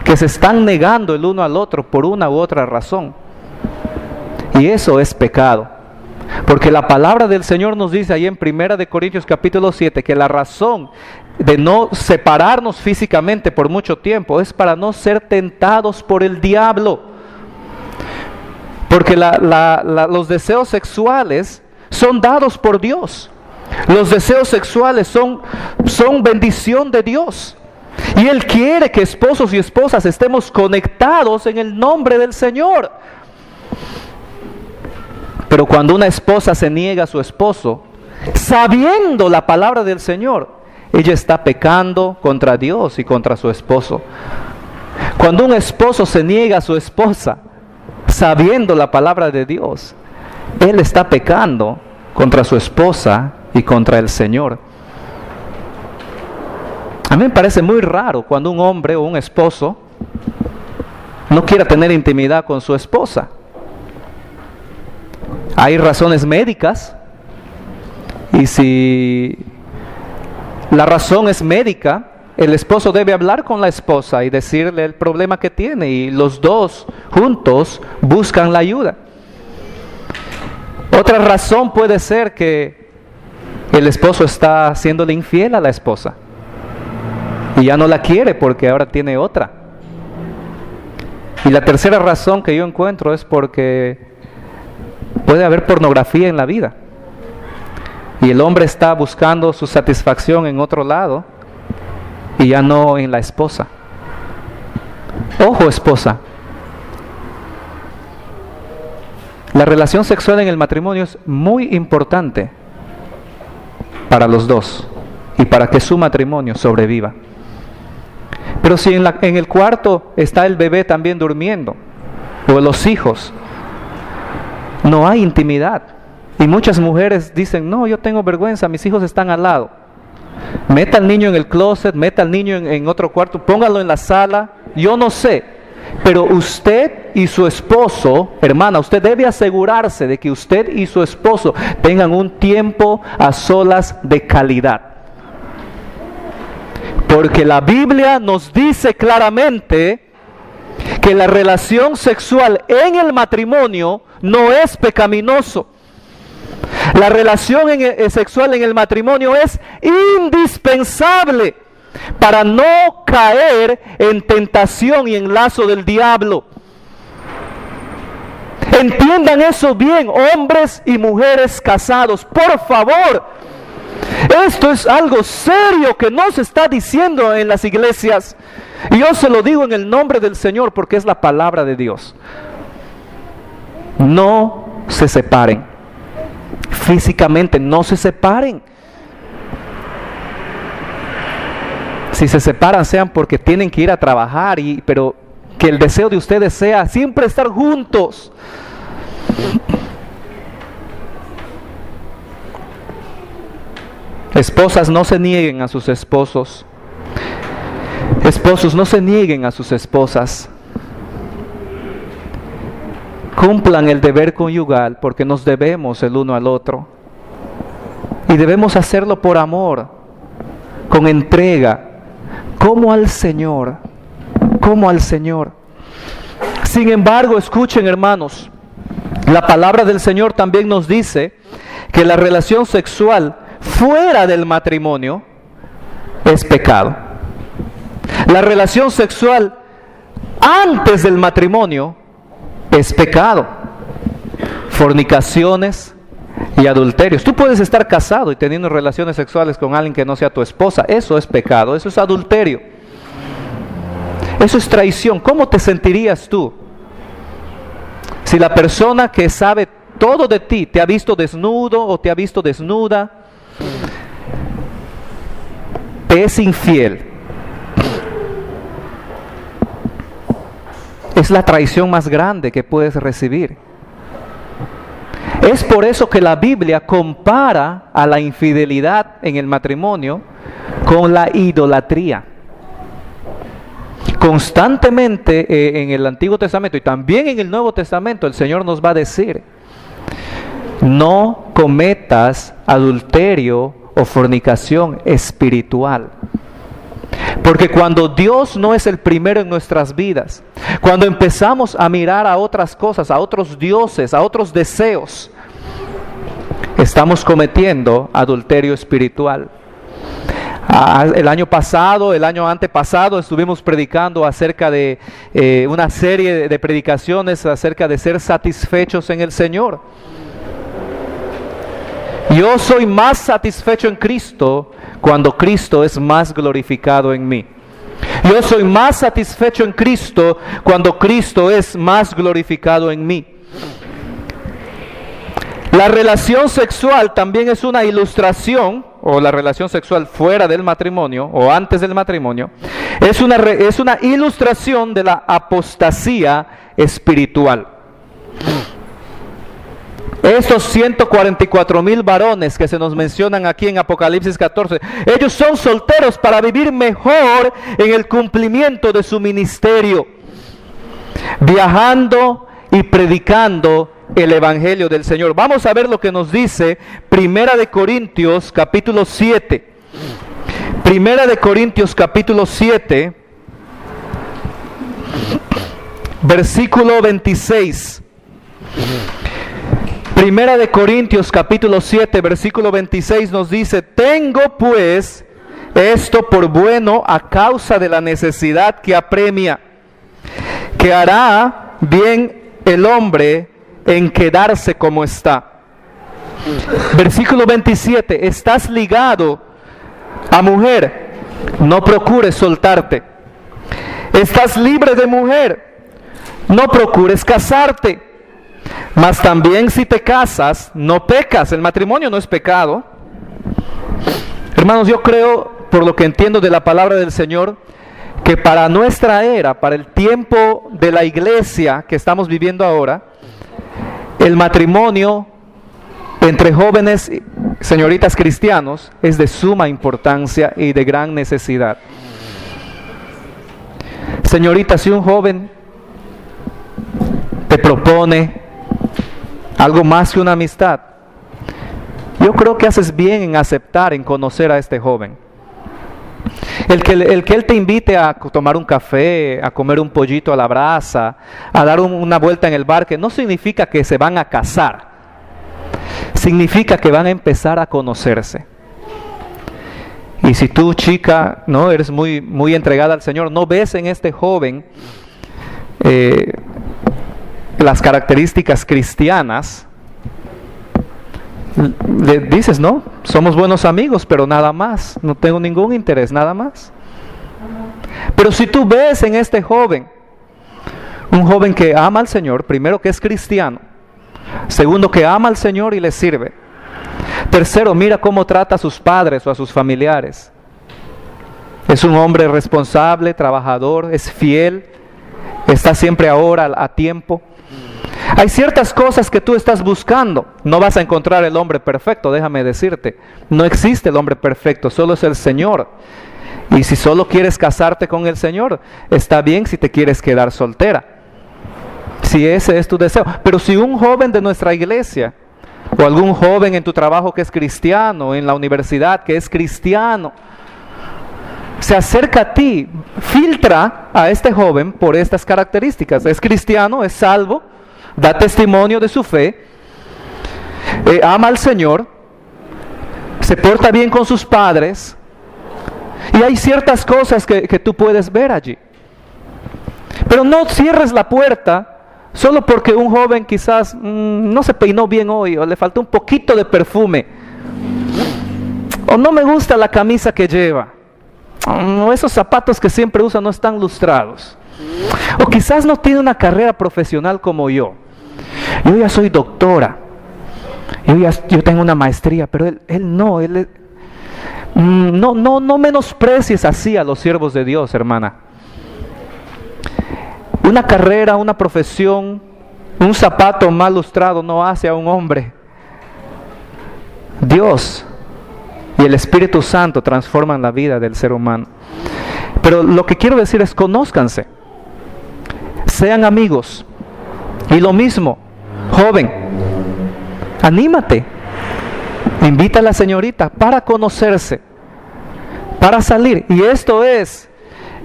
que se están negando el uno al otro por una u otra razón. Y eso es pecado. Porque la palabra del Señor nos dice ahí en 1 Corintios capítulo 7 que la razón de no separarnos físicamente por mucho tiempo es para no ser tentados por el diablo. Porque los deseos sexuales son dados por Dios. Los deseos sexuales son bendición de Dios. Y Él quiere que esposos y esposas estemos conectados en el nombre del Señor. Pero cuando una esposa se niega a su esposo, sabiendo la palabra del Señor, ella está pecando contra Dios y contra su esposo. Cuando un esposo se niega a su esposa, sabiendo la palabra de Dios, él está pecando contra su esposa y contra el Señor. A mí me parece muy raro cuando un hombre o un esposo no quiera tener intimidad con su esposa. Hay razones médicas, y si la razón es médica, el esposo debe hablar con la esposa y decirle el problema que tiene, y los dos juntos buscan la ayuda. Otra razón puede ser que el esposo está haciéndole infiel a la esposa y ya no la quiere porque ahora tiene otra. Y la tercera razón que yo encuentro es porque puede haber pornografía en la vida y el hombre está buscando su satisfacción en otro lado y ya no en la esposa. Ojo, esposa, la relación sexual en el matrimonio es muy importante para los dos y para que su matrimonio sobreviva. Pero si en el cuarto está el bebé también durmiendo, o los hijos, no hay intimidad. Y muchas mujeres dicen, no, yo tengo vergüenza, mis hijos están al lado. Meta al niño en el closet, meta al niño en otro cuarto, póngalo en la sala, yo no sé. Pero usted y su esposo, hermana, usted debe asegurarse de que usted y su esposo tengan un tiempo a solas de calidad. Porque la Biblia nos dice claramente que la relación sexual en el matrimonio no es pecaminoso. La relación sexual en el matrimonio es indispensable para no caer en tentación y en lazo del diablo. Entiendan eso bien, hombres y mujeres casados, por favor. Esto es algo serio que no se está diciendo en las iglesias. Y yo se lo digo en el nombre del Señor porque es la palabra de Dios. No se separen. Físicamente no se separen. Si se separan sean porque tienen que ir a trabajar, pero que el deseo de ustedes sea siempre estar juntos. Esposas, no se nieguen a sus esposos. Esposos, no se nieguen a sus esposas. Cumplan el deber conyugal porque nos debemos el uno al otro. Y debemos hacerlo por amor, con entrega, como al Señor, como al Señor. Sin embargo, escuchen, hermanos, la palabra del Señor también nos dice que la relación sexual fuera del matrimonio es pecado. La relación sexual antes del matrimonio es pecado. Fornicaciones, y adulterios. Tú puedes estar casado y teniendo relaciones sexuales con alguien que no sea tu esposa. Eso es pecado, eso es adulterio. Eso es traición. ¿Cómo te sentirías tú si la persona que sabe todo de ti te ha visto desnudo o te ha visto desnuda, te es infiel? Es la traición más grande que puedes recibir. Es por eso que la Biblia compara a la infidelidad en el matrimonio con la idolatría. Constantemente en el Antiguo Testamento y también en el Nuevo Testamento el Señor nos va a decir: no cometas adulterio o fornicación espiritual. Porque cuando Dios no es el primero en nuestras vidas, cuando empezamos a mirar a otras cosas, a otros dioses, a otros deseos, estamos cometiendo adulterio espiritual. El año pasado, el año antepasado, estuvimos predicando acerca de una serie de predicaciones acerca de ser satisfechos en el Señor. Yo soy más satisfecho en Cristo cuando Cristo es más glorificado en mí. Yo soy más satisfecho en Cristo cuando Cristo es más glorificado en mí. La relación sexual también es una ilustración, o la relación sexual fuera del matrimonio o antes del matrimonio, es una ilustración de la apostasía espiritual. Estos 144,000 varones que se nos mencionan aquí en Apocalipsis 14, ellos son solteros para vivir mejor en el cumplimiento de su ministerio, viajando y predicando el Evangelio del Señor. Vamos a ver lo que nos dice Primera de Corintios capítulo 7. Primera de Corintios capítulo 7, versículo 26. Primera de Corintios capítulo 7, versículo 26 nos dice: tengo pues esto por bueno a causa de la necesidad que apremia, que hará bien el hombre en quedarse como está. Versículo 27, estás ligado a mujer, no procures soltarte. Estás libre de mujer, no procures casarte. Mas también si te casas, no pecas. El matrimonio no es pecado. Hermanos, yo creo, por lo que entiendo de la palabra del Señor, que para nuestra era, para el tiempo de la iglesia que estamos viviendo ahora, el matrimonio entre jóvenes, señoritas cristianos, es de suma importancia y de gran necesidad. Señorita, si un joven te propone algo más que una amistad, yo creo que haces bien en aceptar, en conocer a este joven. El que él te invite a tomar un café, a comer un pollito a la brasa, a dar una vuelta en el parque, no significa que se van a casar. Significa que van a empezar a conocerse. Y si tú, chica, no eres muy entregada al Señor, no ves en este joven las características cristianas, le dices: no, somos buenos amigos, pero nada más, no tengo ningún interés, nada más. Pero si tú ves en este joven un joven que ama al Señor, primero que es cristiano, segundo que ama al Señor y le sirve, tercero, mira cómo trata a sus padres o a sus familiares, es un hombre responsable, trabajador, es fiel, está siempre ahora a tiempo. Hay ciertas cosas que tú estás buscando. No vas a encontrar el hombre perfecto, déjame decirte. No existe el hombre perfecto, solo es el Señor. Y si solo quieres casarte con el Señor, está bien si te quieres quedar soltera, si ese es tu deseo. Pero si un joven de nuestra iglesia, o algún joven en tu trabajo que es cristiano, en la universidad que es cristiano, se acerca a ti, filtra a este joven por estas características: es cristiano, es salvo, da testimonio de su fe, ama al Señor, se porta bien con sus padres, y hay ciertas cosas que tú puedes ver allí. Pero no cierres la puerta solo porque un joven quizás no se peinó bien hoy, o le faltó un poquito de perfume, o no me gusta la camisa que lleva, o esos zapatos que siempre usa no están lustrados, o quizás no tiene una carrera profesional como yo. Yo ya soy doctora, yo tengo una maestría, pero él no, no menosprecies así a los siervos de Dios, hermana. Una carrera, una profesión, un zapato mal lustrado no hace a un hombre. Dios y el Espíritu Santo transforman la vida del ser humano. Pero lo que quiero decir es: conózcanse, sean amigos. Y lo mismo, joven, anímate, invita a la señorita para conocerse, para salir. Y esto es,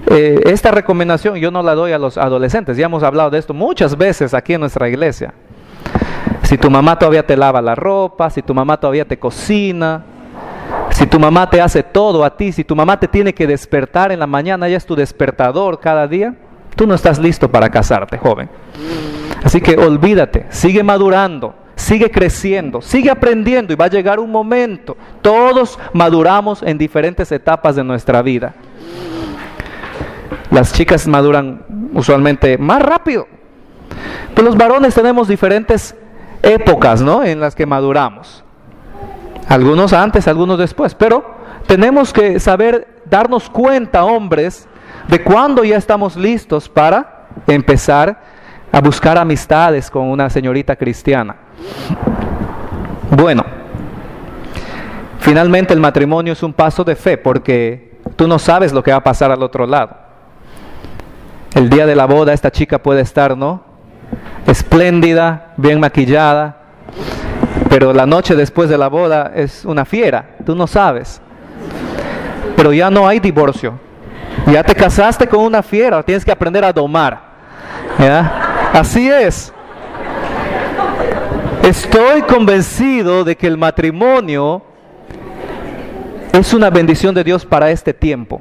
esta recomendación yo no la doy a los adolescentes, ya hemos hablado de esto muchas veces aquí en nuestra iglesia. Si tu mamá todavía te lava la ropa, si tu mamá todavía te cocina, si tu mamá te hace todo a ti, si tu mamá te tiene que despertar en la mañana, ella es tu despertador cada día, tú no estás listo para casarte, joven. Así que olvídate, sigue madurando, sigue creciendo, sigue aprendiendo, y va a llegar un momento. Todos maduramos en diferentes etapas de nuestra vida. Las chicas maduran usualmente más rápido, pero los varones tenemos diferentes épocas, ¿no?, en las que maduramos. Algunos antes, algunos después, pero tenemos que saber darnos cuenta, hombres, de cuándo ya estamos listos para empezar a buscar amistades con una señorita cristiana. Bueno, finalmente el matrimonio es un paso de fe, porque tú no sabes lo que va a pasar al otro lado. El día de la boda esta chica puede estar, ¿no?, espléndida, bien maquillada, pero la noche después de la boda es una fiera, tú no sabes. Pero ya no hay divorcio, ya te casaste con una fiera, tienes que aprender a domar, ¿ya? Así es. Estoy convencido de que el matrimonio es una bendición de Dios para este tiempo.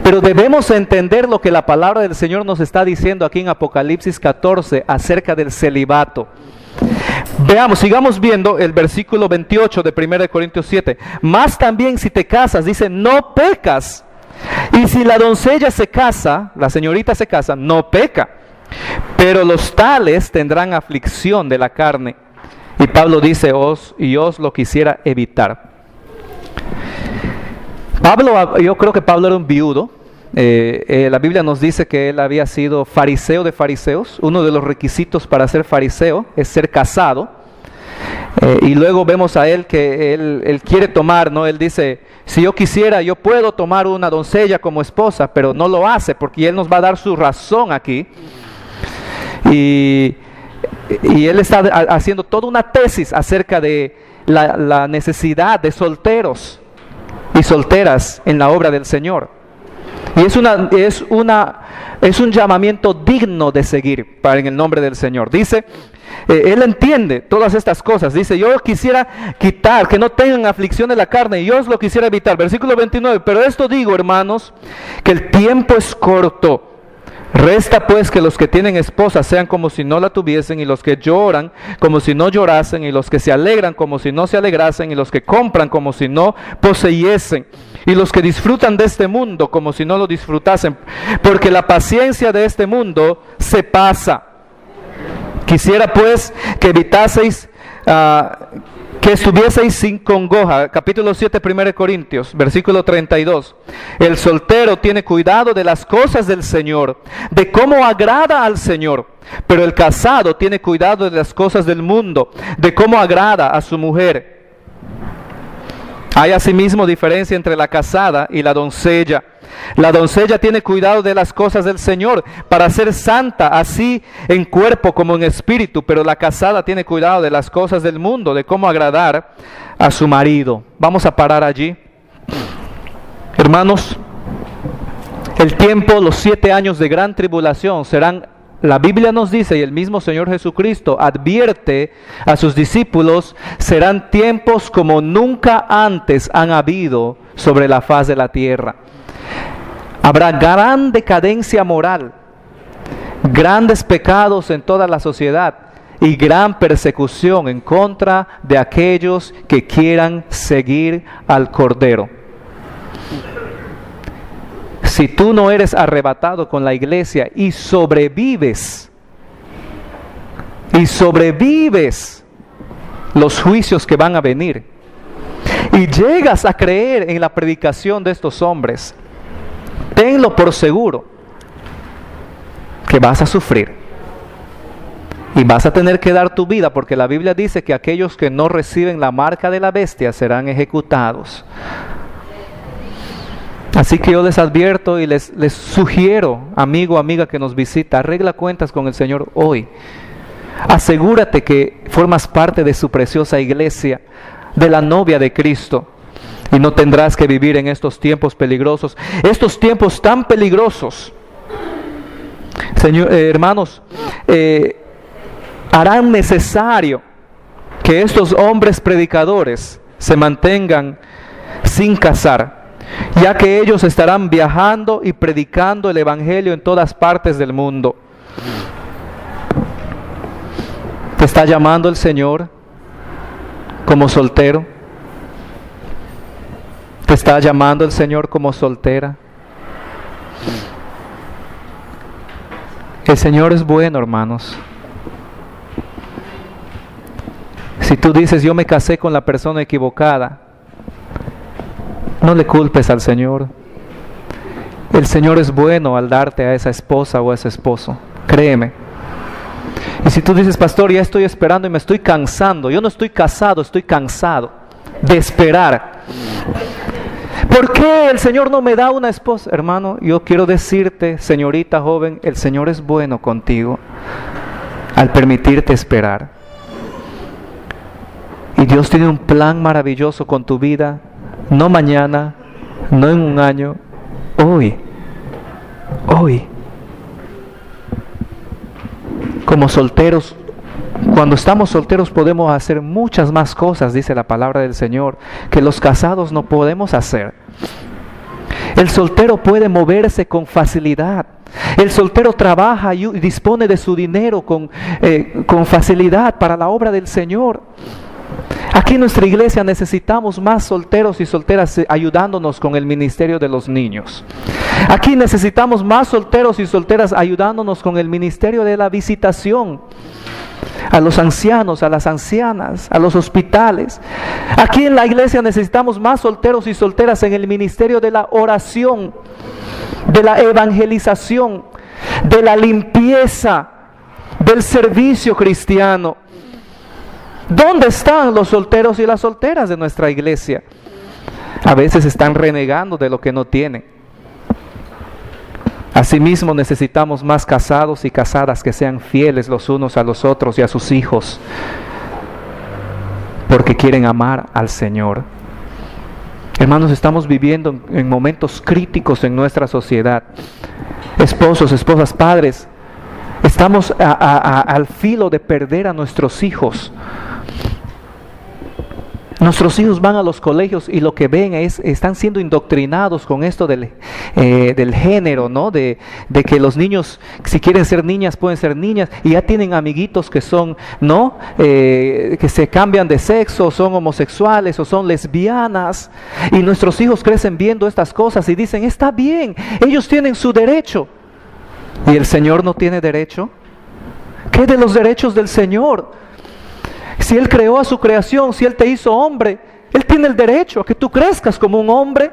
Pero debemos entender lo que la palabra del Señor nos está diciendo aquí en Apocalipsis 14 acerca del celibato. Veamos, sigamos viendo el versículo 28 de 1 Corintios 7. Más también si te casas, dice, no pecas. Y si la doncella se casa, la señorita se casa, no peca. Pero los tales tendrán aflicción de la carne. Y Pablo dice, os lo quisiera evitar. Yo creo que Pablo era un viudo. La Biblia nos dice que él había sido fariseo de fariseos. Uno de los requisitos para ser fariseo es ser casado. Y luego vemos a él que él quiere tomar, ¿no? Él dice, si yo quisiera, yo puedo tomar una doncella como esposa, pero no lo hace, porque él nos va a dar su razón aquí. Y él está haciendo toda una tesis acerca de la necesidad de solteros y solteras en la obra del Señor. Y es un llamamiento digno de seguir en el nombre del Señor. Dice, él entiende todas estas cosas. Dice, yo quisiera quitar, que no tengan aflicción de la carne, y yo os lo quisiera evitar. Versículo 29, pero esto digo, hermanos, que el tiempo es corto. Resta pues que los que tienen esposa sean como si no la tuviesen, y los que lloran como si no llorasen, y los que se alegran como si no se alegrasen, y los que compran como si no poseyesen, y los que disfrutan de este mundo como si no lo disfrutasen, porque la paciencia de este mundo se pasa. Quisiera pues que evitaseis, que estuvieseis sin congoja. Capítulo 7, 1 Corintios, versículo 32. El soltero tiene cuidado de las cosas del Señor, de cómo agrada al Señor, pero el casado tiene cuidado de las cosas del mundo, de cómo agrada a su mujer. Hay asimismo diferencia entre la casada y la doncella. La doncella tiene cuidado de las cosas del Señor para ser santa, así en cuerpo como en espíritu, pero la casada tiene cuidado de las cosas del mundo, de cómo agradar a su marido. Vamos a parar allí. Hermanos, el tiempo, los 7 años de gran tribulación serán, la Biblia nos dice, y el mismo Señor Jesucristo advierte a sus discípulos, serán tiempos como nunca antes han habido sobre la faz de la tierra. Habrá gran decadencia moral. grandes pecados en toda la sociedad y gran persecución en contra de aquellos que quieran seguir al Cordero. Si tú no eres arrebatado con la iglesia y sobrevives los juicios que van a venir, y llegas a creer en la predicación de estos hombres, tenlo por seguro que vas a sufrir y vas a tener que dar tu vida, porque la Biblia dice que aquellos que no reciben la marca de la bestia serán ejecutados. Así que yo les advierto y les sugiero, amigo, amiga que nos visita, arregla cuentas con el Señor hoy. Asegúrate que formas parte de su preciosa iglesia, de la novia de Cristo, y no tendrás que vivir en estos tiempos peligrosos, estos tiempos tan peligrosos. Señor, hermanos, harán necesario que estos hombres predicadores se mantengan sin casar, ya que ellos estarán viajando y predicando el evangelio en todas partes del mundo. ¿Te está llamando el Señor como soltero? ¿Te está llamando el Señor como soltera? El Señor es bueno, hermanos. Si tú dices, yo me casé con la persona equivocada, no le culpes al Señor. El Señor es bueno al darte a esa esposa o a ese esposo. Créeme. Y si tú dices, pastor, ya estoy esperando y me estoy cansando. Yo no estoy casado, estoy cansado de esperar. ¿Por qué el Señor no me da una esposa? Hermano, yo quiero decirte, señorita joven, el Señor es bueno contigo al permitirte esperar. Y Dios tiene un plan maravilloso con tu vida, no mañana, no en un año, hoy. Hoy. Como solteros, cuando estamos solteros podemos hacer muchas más cosas, dice la palabra del Señor, que los casados no podemos hacer. El soltero puede moverse con facilidad. El soltero trabaja y dispone de su dinero con facilidad para la obra del Señor. Aquí en nuestra iglesia necesitamos más solteros y solteras ayudándonos con el ministerio de los niños. Aquí necesitamos más solteros y solteras ayudándonos con el ministerio de la visitación a los ancianos, a las ancianas, a los hospitales. Aquí en la iglesia necesitamos más solteros y solteras en el ministerio de la oración, de la evangelización, de la limpieza, del servicio cristiano. ¿Dónde están los solteros y las solteras de nuestra iglesia? A veces están renegando de lo que no tienen. Asimismo necesitamos más casados y casadas que sean fieles los unos a los otros y a sus hijos, porque quieren amar al Señor. Hermanos, estamos viviendo en momentos críticos en nuestra sociedad. Esposos, esposas, padres, estamos al filo de perder a nuestros hijos. Nuestros hijos van a los colegios y lo que ven están siendo indoctrinados con esto del género, ¿no? De que los niños, si quieren ser niñas, pueden ser niñas, y ya tienen amiguitos que son, ¿no? Que se cambian de sexo, son homosexuales o son lesbianas, y nuestros hijos crecen viendo estas cosas y dicen, está bien, ellos tienen su derecho. ¿Y el Señor no tiene derecho? ¿Qué de los derechos del Señor? Si Él creó a su creación, si Él te hizo hombre, Él tiene el derecho a que tú crezcas como un hombre.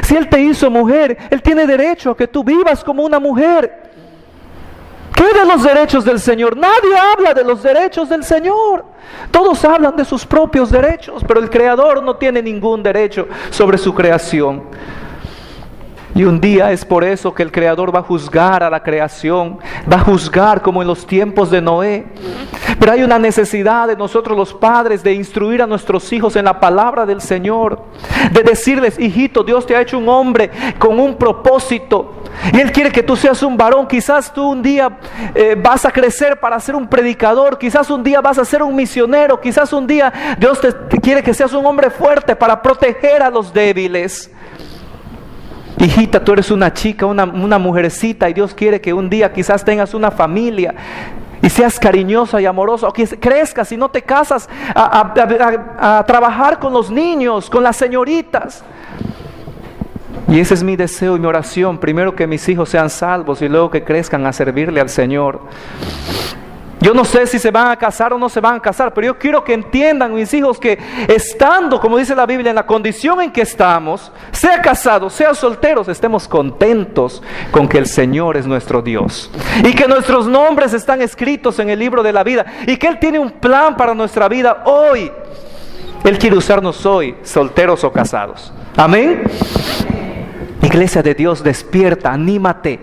Si Él te hizo mujer, Él tiene derecho a que tú vivas como una mujer. ¿Qué de los derechos del Señor? Nadie habla de los derechos del Señor. Todos hablan de sus propios derechos, pero el Creador no tiene ningún derecho sobre su creación. Y un día es por eso que el Creador va a juzgar a la creación, va a juzgar como en los tiempos de Noé. Pero hay una necesidad de nosotros los padres de instruir a nuestros hijos en la palabra del Señor, de decirles, hijito, Dios te ha hecho un hombre con un propósito y Él quiere que tú seas un varón. Quizás tú un día vas a crecer para ser un predicador, quizás un día vas a ser un misionero, quizás un día Dios te quiere que seas un hombre fuerte para proteger a los débiles. Hijita, tú eres una chica, una mujercita, y Dios quiere que un día quizás tengas una familia y seas cariñosa y amorosa, o que crezcas y no te casas a trabajar con los niños, con las señoritas. Y ese es mi deseo y mi oración: primero que mis hijos sean salvos y luego que crezcan a servirle al Señor. Yo no sé si se van a casar o no se van a casar, pero yo quiero que entiendan mis hijos que estando, como dice la Biblia, en la condición en que estamos, sea casados, sea solteros, estemos contentos con que el Señor es nuestro Dios y que nuestros nombres están escritos en el libro de la vida y que Él tiene un plan para nuestra vida hoy. Él quiere usarnos hoy, solteros o casados. Amén. Iglesia de Dios, despierta, anímate,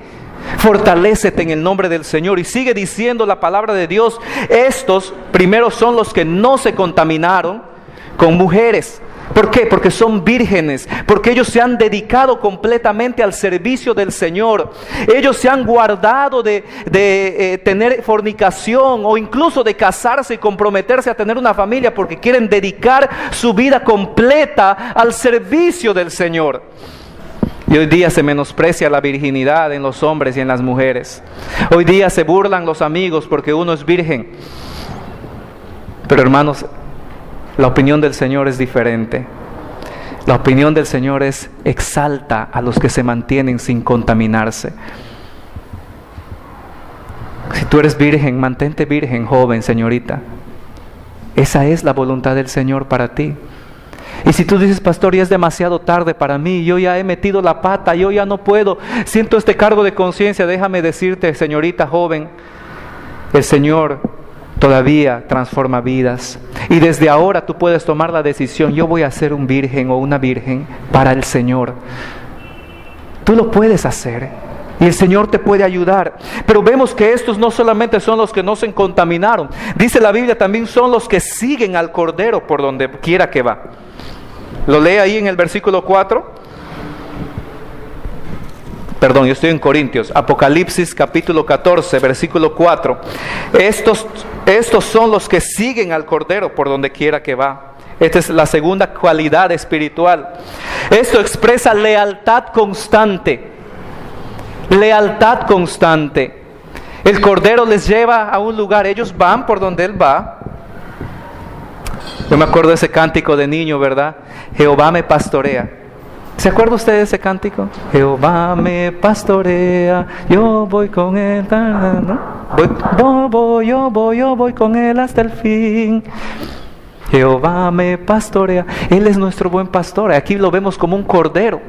fortalécete en el nombre del Señor. Y sigue diciendo la palabra de Dios: estos primero son los que no se contaminaron con mujeres. ¿Por qué? Porque son vírgenes, porque ellos se han dedicado completamente al servicio del Señor. Ellos se han guardado de tener fornicación o incluso de casarse y comprometerse a tener una familia, porque quieren dedicar su vida completa al servicio del Señor. Y hoy día se menosprecia la virginidad en los hombres y en las mujeres. Hoy día se burlan los amigos porque uno es virgen. Pero hermanos, la opinión del Señor es diferente. La opinión del Señor exalta a los que se mantienen sin contaminarse. Si tú eres virgen, mantente virgen, joven, señorita. Esa es la voluntad del Señor para ti. Y si tú dices: pastor, ya es demasiado tarde para mí, yo ya he metido la pata, yo ya no puedo, siento este cargo de conciencia, déjame decirte, señorita joven, el Señor todavía transforma vidas. Y desde ahora tú puedes tomar la decisión: yo voy a ser un virgen o una virgen para el Señor. Tú lo puedes hacer y el Señor te puede ayudar. Pero vemos que estos no solamente son los que no se contaminaron. Dice la Biblia, también son los que siguen al Cordero por donde quiera que va. Lo lee ahí en el versículo 4. Perdón, yo estoy en Corintios. Apocalipsis capítulo 14, versículo 4. Estos son los que siguen al Cordero por donde quiera que va. Esta es la segunda cualidad espiritual. Esto expresa lealtad constante. Lealtad constante. El Cordero les lleva a un lugar. Ellos van por donde Él va. Yo me acuerdo de ese cántico de niño, ¿verdad? Jehová me pastorea. ¿Se acuerda usted de ese cántico? Jehová me pastorea, yo voy con Él, ¿no? Yo voy con Él hasta el fin. Jehová me pastorea. Él es nuestro buen pastor. Aquí lo vemos como un cordero,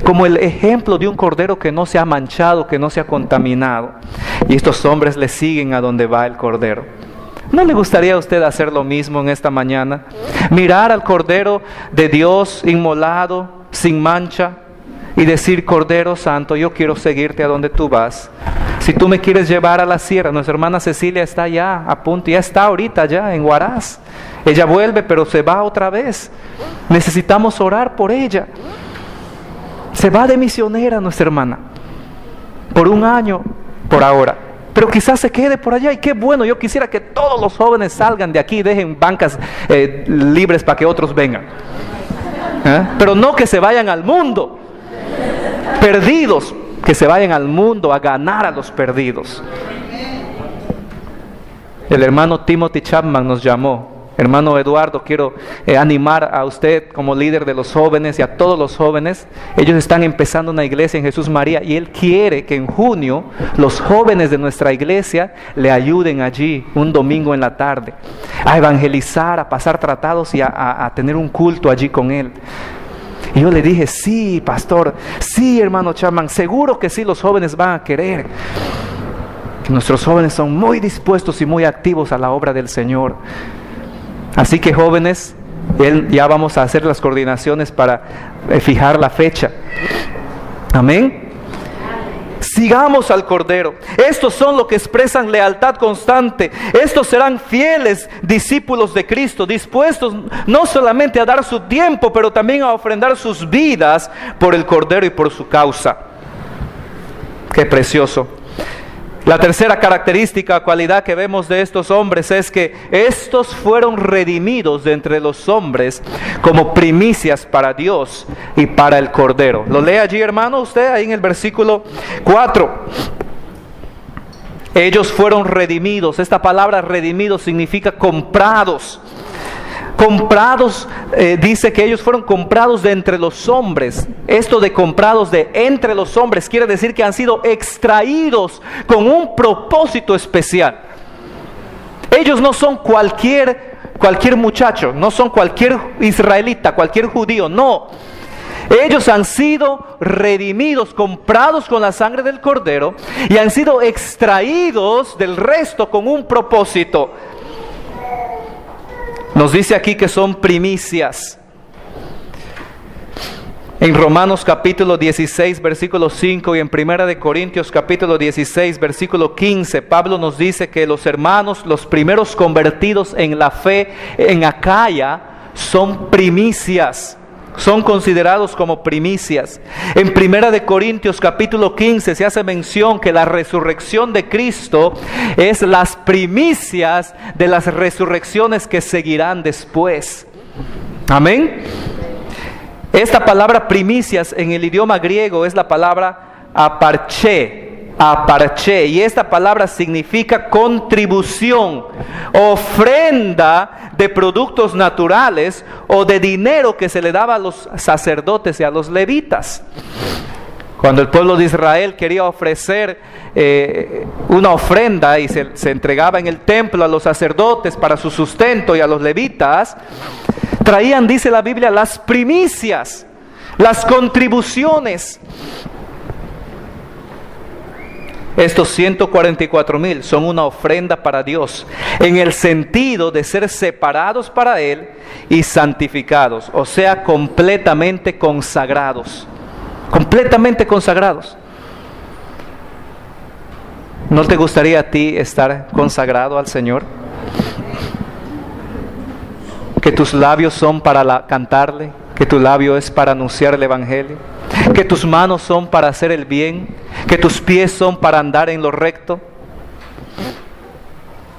como el ejemplo de un cordero que no se ha manchado, que no se ha contaminado. Y estos hombres le siguen a donde va el cordero. ¿No le gustaría a usted hacer lo mismo en esta mañana? Mirar al Cordero de Dios inmolado, sin mancha, y decir: Cordero Santo, yo quiero seguirte a donde tú vas. Si tú me quieres llevar a la sierra, nuestra hermana Cecilia está ya a punto, ya está ahorita ya en Huaraz. Ella vuelve, pero se va otra vez. Necesitamos orar por ella. Se va de misionera nuestra hermana, por un año, por ahora. Pero quizás se quede por allá, y qué bueno. Yo quisiera que todos los jóvenes salgan de aquí y dejen bancas libres para que otros vengan. Pero no que se vayan al mundo perdidos, que se vayan al mundo a ganar a los perdidos. El hermano Timothy Chapman nos llamó. Hermano Eduardo, quiero animar a usted como líder de los jóvenes y a todos los jóvenes. Ellos están empezando una iglesia en Jesús María y él quiere que en junio los jóvenes de nuestra iglesia le ayuden allí un domingo en la tarde a evangelizar, a pasar tratados y a tener un culto allí con él. Y yo le dije: sí, pastor, sí, hermano Chapman, seguro que sí, los jóvenes van a querer. Que nuestros jóvenes son muy dispuestos y muy activos a la obra del Señor. Así que jóvenes, ya vamos a hacer las coordinaciones para fijar la fecha. Amén. Sigamos al Cordero. Estos son los que expresan lealtad constante. Estos serán fieles discípulos de Cristo, dispuestos no solamente a dar su tiempo, pero también a ofrendar sus vidas por el Cordero y por su causa. Qué precioso. La tercera característica, cualidad que vemos de estos hombres es que estos fueron redimidos de entre los hombres como primicias para Dios y para el Cordero. ¿Lo lee allí, hermano, usted ahí en el versículo 4? Ellos fueron redimidos. Esta palabra redimidos significa comprados. Comprados, dice que ellos fueron comprados de entre los hombres. Esto de comprados de entre los hombres quiere decir que han sido extraídos con un propósito especial. Ellos no son cualquier muchacho, no son cualquier israelita, cualquier judío, no. Ellos han sido redimidos, comprados con la sangre del Cordero y han sido extraídos del resto con un propósito. Nos dice aquí que son primicias. En Romanos capítulo 16, versículo 5 y en Primera de Corintios capítulo 16, versículo 15, Pablo nos dice que los hermanos, los primeros convertidos en la fe en Acaya, son primicias. Son considerados como primicias. En Primera de Corintios capítulo 15 se hace mención que la resurrección de Cristo es las primicias de las resurrecciones que seguirán después. Amén. Esta palabra primicias en el idioma griego es la palabra aparché, y esta palabra significa contribución, ofrenda de productos naturales o de dinero que se le daba a los sacerdotes y a los levitas. Cuando el pueblo de Israel quería ofrecer una ofrenda y se entregaba en el templo a los sacerdotes para su sustento y a los levitas, traían, dice la Biblia, las primicias, las contribuciones. Estos 144,000 son una ofrenda para Dios, en el sentido de ser separados para Él y santificados, o sea, completamente consagrados. Completamente consagrados. ¿No te gustaría a ti estar consagrado al Señor? Que tus labios son para cantarle, que tu labio es para anunciar el Evangelio, que tus manos son para hacer el bien, que tus pies son para andar en lo recto.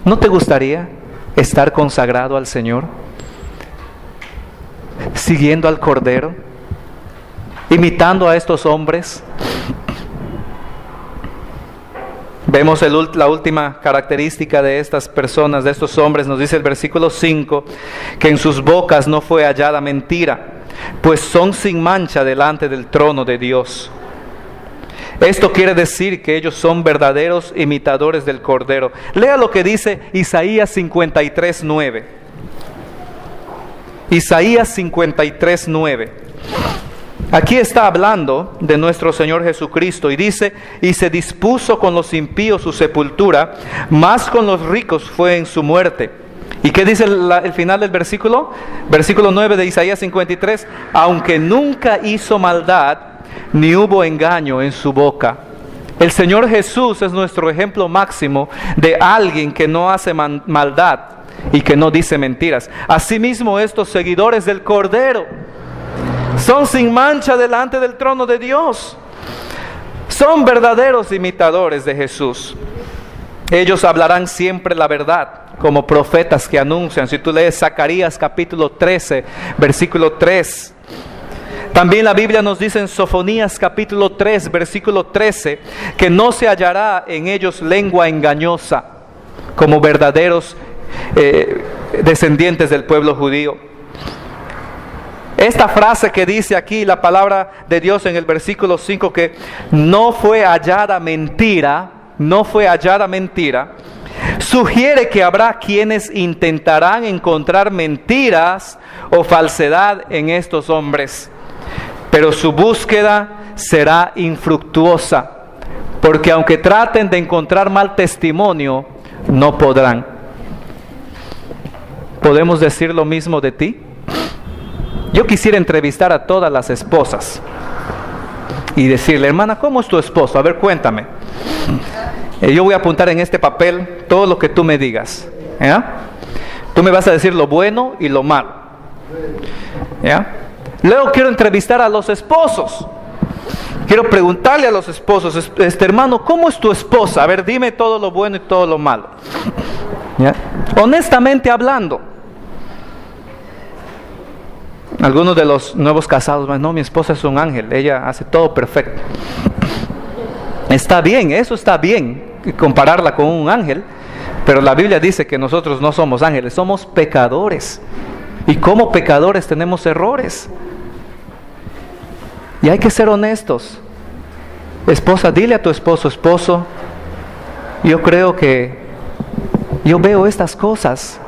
¿No te gustaría estar consagrado al Señor? Siguiendo al Cordero, imitando a estos hombres. Vemos la última característica de estas personas, de estos hombres. Nos dice el versículo 5, que en sus bocas no fue hallada mentira, pues son sin mancha delante del trono de Dios. Esto quiere decir que ellos son verdaderos imitadores del Cordero. Lea lo que dice Isaías 53:9. Isaías 53:9. Aquí está hablando de nuestro Señor Jesucristo y dice: y se dispuso con los impíos su sepultura, mas con los ricos fue en su muerte. ¿Y qué dice el final del versículo? Versículo 9 de Isaías 53: aunque nunca hizo maldad, ni hubo engaño en su boca. El Señor Jesús es nuestro ejemplo máximo de alguien que no hace maldad y que no dice mentiras. Asimismo, estos seguidores del Cordero son sin mancha delante del trono de Dios. Son verdaderos imitadores de Jesús. Ellos hablarán siempre la verdad, como profetas que anuncian. Si tú lees Zacarías capítulo 13, versículo 3. También la Biblia nos dice en Sofonías capítulo 3, versículo 13, que no se hallará en ellos lengua engañosa, como verdaderos descendientes del pueblo judío. Esta frase que dice aquí la palabra de Dios en el versículo 5, que no fue hallada mentira, sugiere que habrá quienes intentarán encontrar mentiras o falsedad en estos hombres, pero su búsqueda será infructuosa, porque aunque traten de encontrar mal testimonio, no podrán. ¿Podemos decir lo mismo de ti? Yo quisiera entrevistar a todas las esposas y decirle: hermana, ¿cómo es tu esposo? A ver, cuéntame. Yo voy a apuntar en este papel todo lo que tú me digas. ¿Ya? Tú me vas a decir lo bueno y lo malo. ¿Ya? Luego quiero entrevistar a los esposos. Quiero preguntarle a los esposos, hermano, ¿cómo es tu esposa? A ver, dime todo lo bueno y todo lo malo. ¿Ya? Honestamente hablando. Algunos de los nuevos casados, no, mi esposa es un ángel, ella hace todo perfecto. Está bien, eso está bien, compararla con un ángel, pero la Biblia dice que nosotros no somos ángeles, somos pecadores. Y como pecadores tenemos errores. Y hay que ser honestos. Esposa, dile a tu esposo, esposo, yo creo que yo veo estas cosas.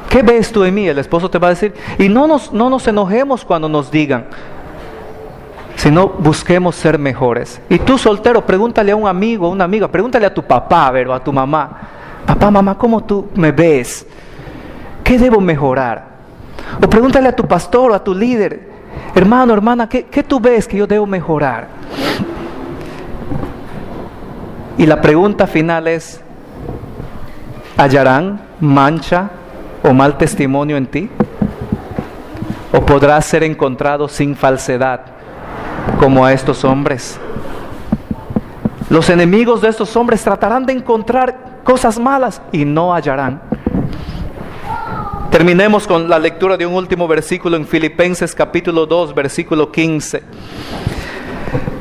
¿Qué ves tú en mí? El esposo te va a decir. Y no nos enojemos cuando nos digan, sino busquemos ser mejores. Y tú soltero, pregúntale a un amigo, una amiga, pregúntale a tu papá, o a tu mamá. Papá, mamá, ¿cómo tú me ves? ¿Qué debo mejorar? O pregúntale a tu pastor o a tu líder. Hermano, hermana, ¿qué tú ves que yo debo mejorar? Y la pregunta final es, ¿hallarán mancha o mal testimonio en ti? ¿O podrás ser encontrado sin falsedad como a estos hombres? Los enemigos de estos hombres tratarán de encontrar cosas malas y no hallarán. Terminemos con la lectura de un último versículo en Filipenses capítulo 2, versículo 15.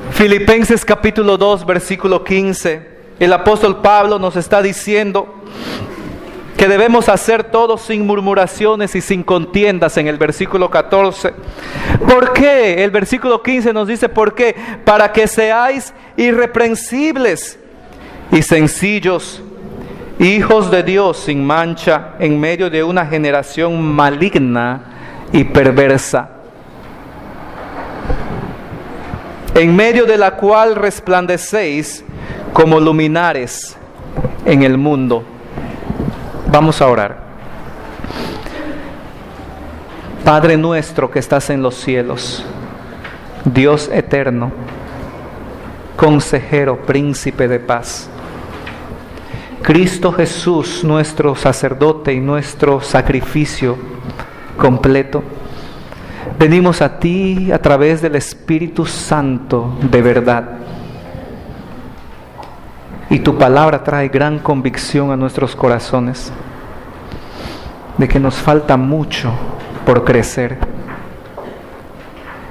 Filipenses capítulo 2, versículo 15. El apóstol Pablo nos está diciendo que debemos hacer todo sin murmuraciones y sin contiendas en el versículo 14. ¿Por qué? El versículo 15 nos dice ¿por qué? Para que seáis irreprensibles y sencillos, hijos de Dios sin mancha, en medio de una generación maligna y perversa, en medio de la cual resplandecéis como luminares en el mundo. Vamos a orar. Padre nuestro que estás en los cielos, Dios eterno, consejero, príncipe de paz, Cristo Jesús, nuestro sacerdote y nuestro sacrificio completo, venimos a ti a través del Espíritu Santo de verdad. Y tu palabra trae gran convicción a nuestros corazones de que nos falta mucho por crecer.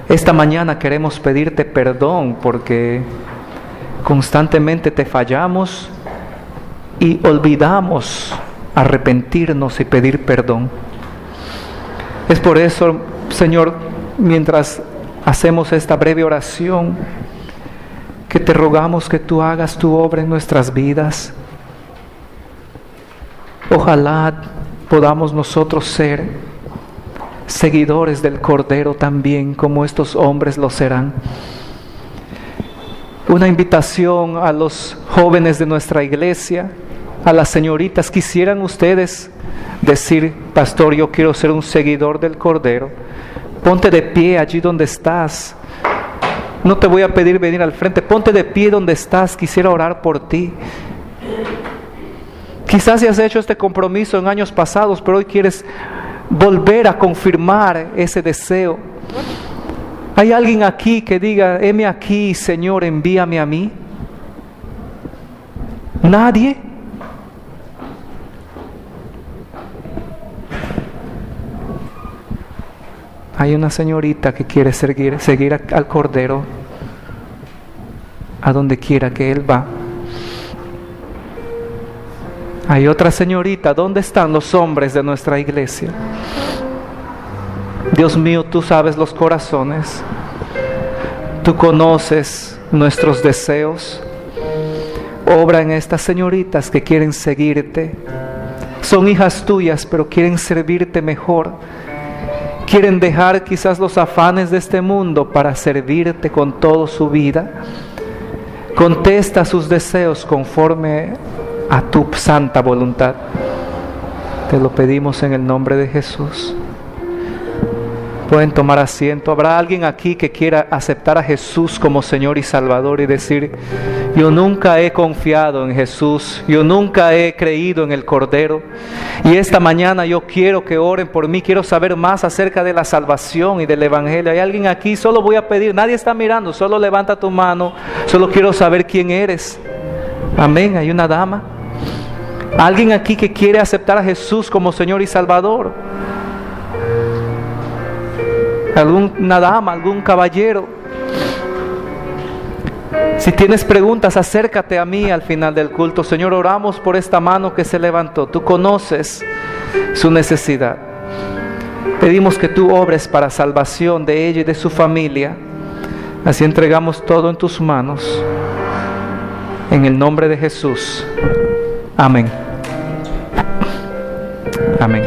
Esta mañana queremos pedirte perdón porque constantemente te fallamos y olvidamos arrepentirnos y pedir perdón. Es por eso, Señor, mientras hacemos esta breve oración, que te rogamos que tú hagas tu obra en nuestras vidas. Ojalá podamos nosotros ser seguidores del Cordero también, como estos hombres lo serán. Una invitación a los jóvenes de nuestra iglesia, a las señoritas: quisieran ustedes decir, pastor, yo quiero ser un seguidor del Cordero. Ponte de pie allí donde estás. No te voy a pedir venir al frente, ponte de pie donde estás, quisiera orar por ti. Quizás ya has hecho este compromiso en años pasados, pero hoy quieres volver a confirmar ese deseo. ¿Hay alguien aquí que diga, heme aquí, Señor, envíame a mí? ¿Nadie? Hay una señorita que quiere seguir al Cordero a donde quiera que Él va. Hay otra señorita. ¿Dónde están los hombres de nuestra iglesia? Dios mío, tú sabes los corazones. Tú conoces nuestros deseos. Obra en estas señoritas que quieren seguirte. Son hijas tuyas, pero quieren servirte mejor. Quieren dejar quizás los afanes de este mundo para servirte con toda su vida. Contesta sus deseos conforme a tu santa voluntad. Te lo pedimos en el nombre de Jesús. Pueden tomar asiento. ¿Habrá alguien aquí que quiera aceptar a Jesús como Señor y Salvador y decir: yo nunca he confiado en Jesús, yo nunca he creído en el Cordero, y esta mañana yo quiero que oren por mí, quiero saber más acerca de la salvación y del Evangelio? ¿Hay alguien aquí? Solo voy a pedir, nadie está mirando, solo levanta tu mano, solo quiero saber quién eres. Amén. Hay una dama. ¿Alguien aquí que quiere aceptar a Jesús como Señor y Salvador? ¿Alguna dama, algún caballero? Si tienes preguntas, acércate a mí al final del culto. Señor, oramos por esta mano que se levantó. Tú conoces su necesidad. Pedimos que tú obres para salvación de ella y de su familia. Así entregamos todo en tus manos. En el nombre de Jesús. Amén. Amén.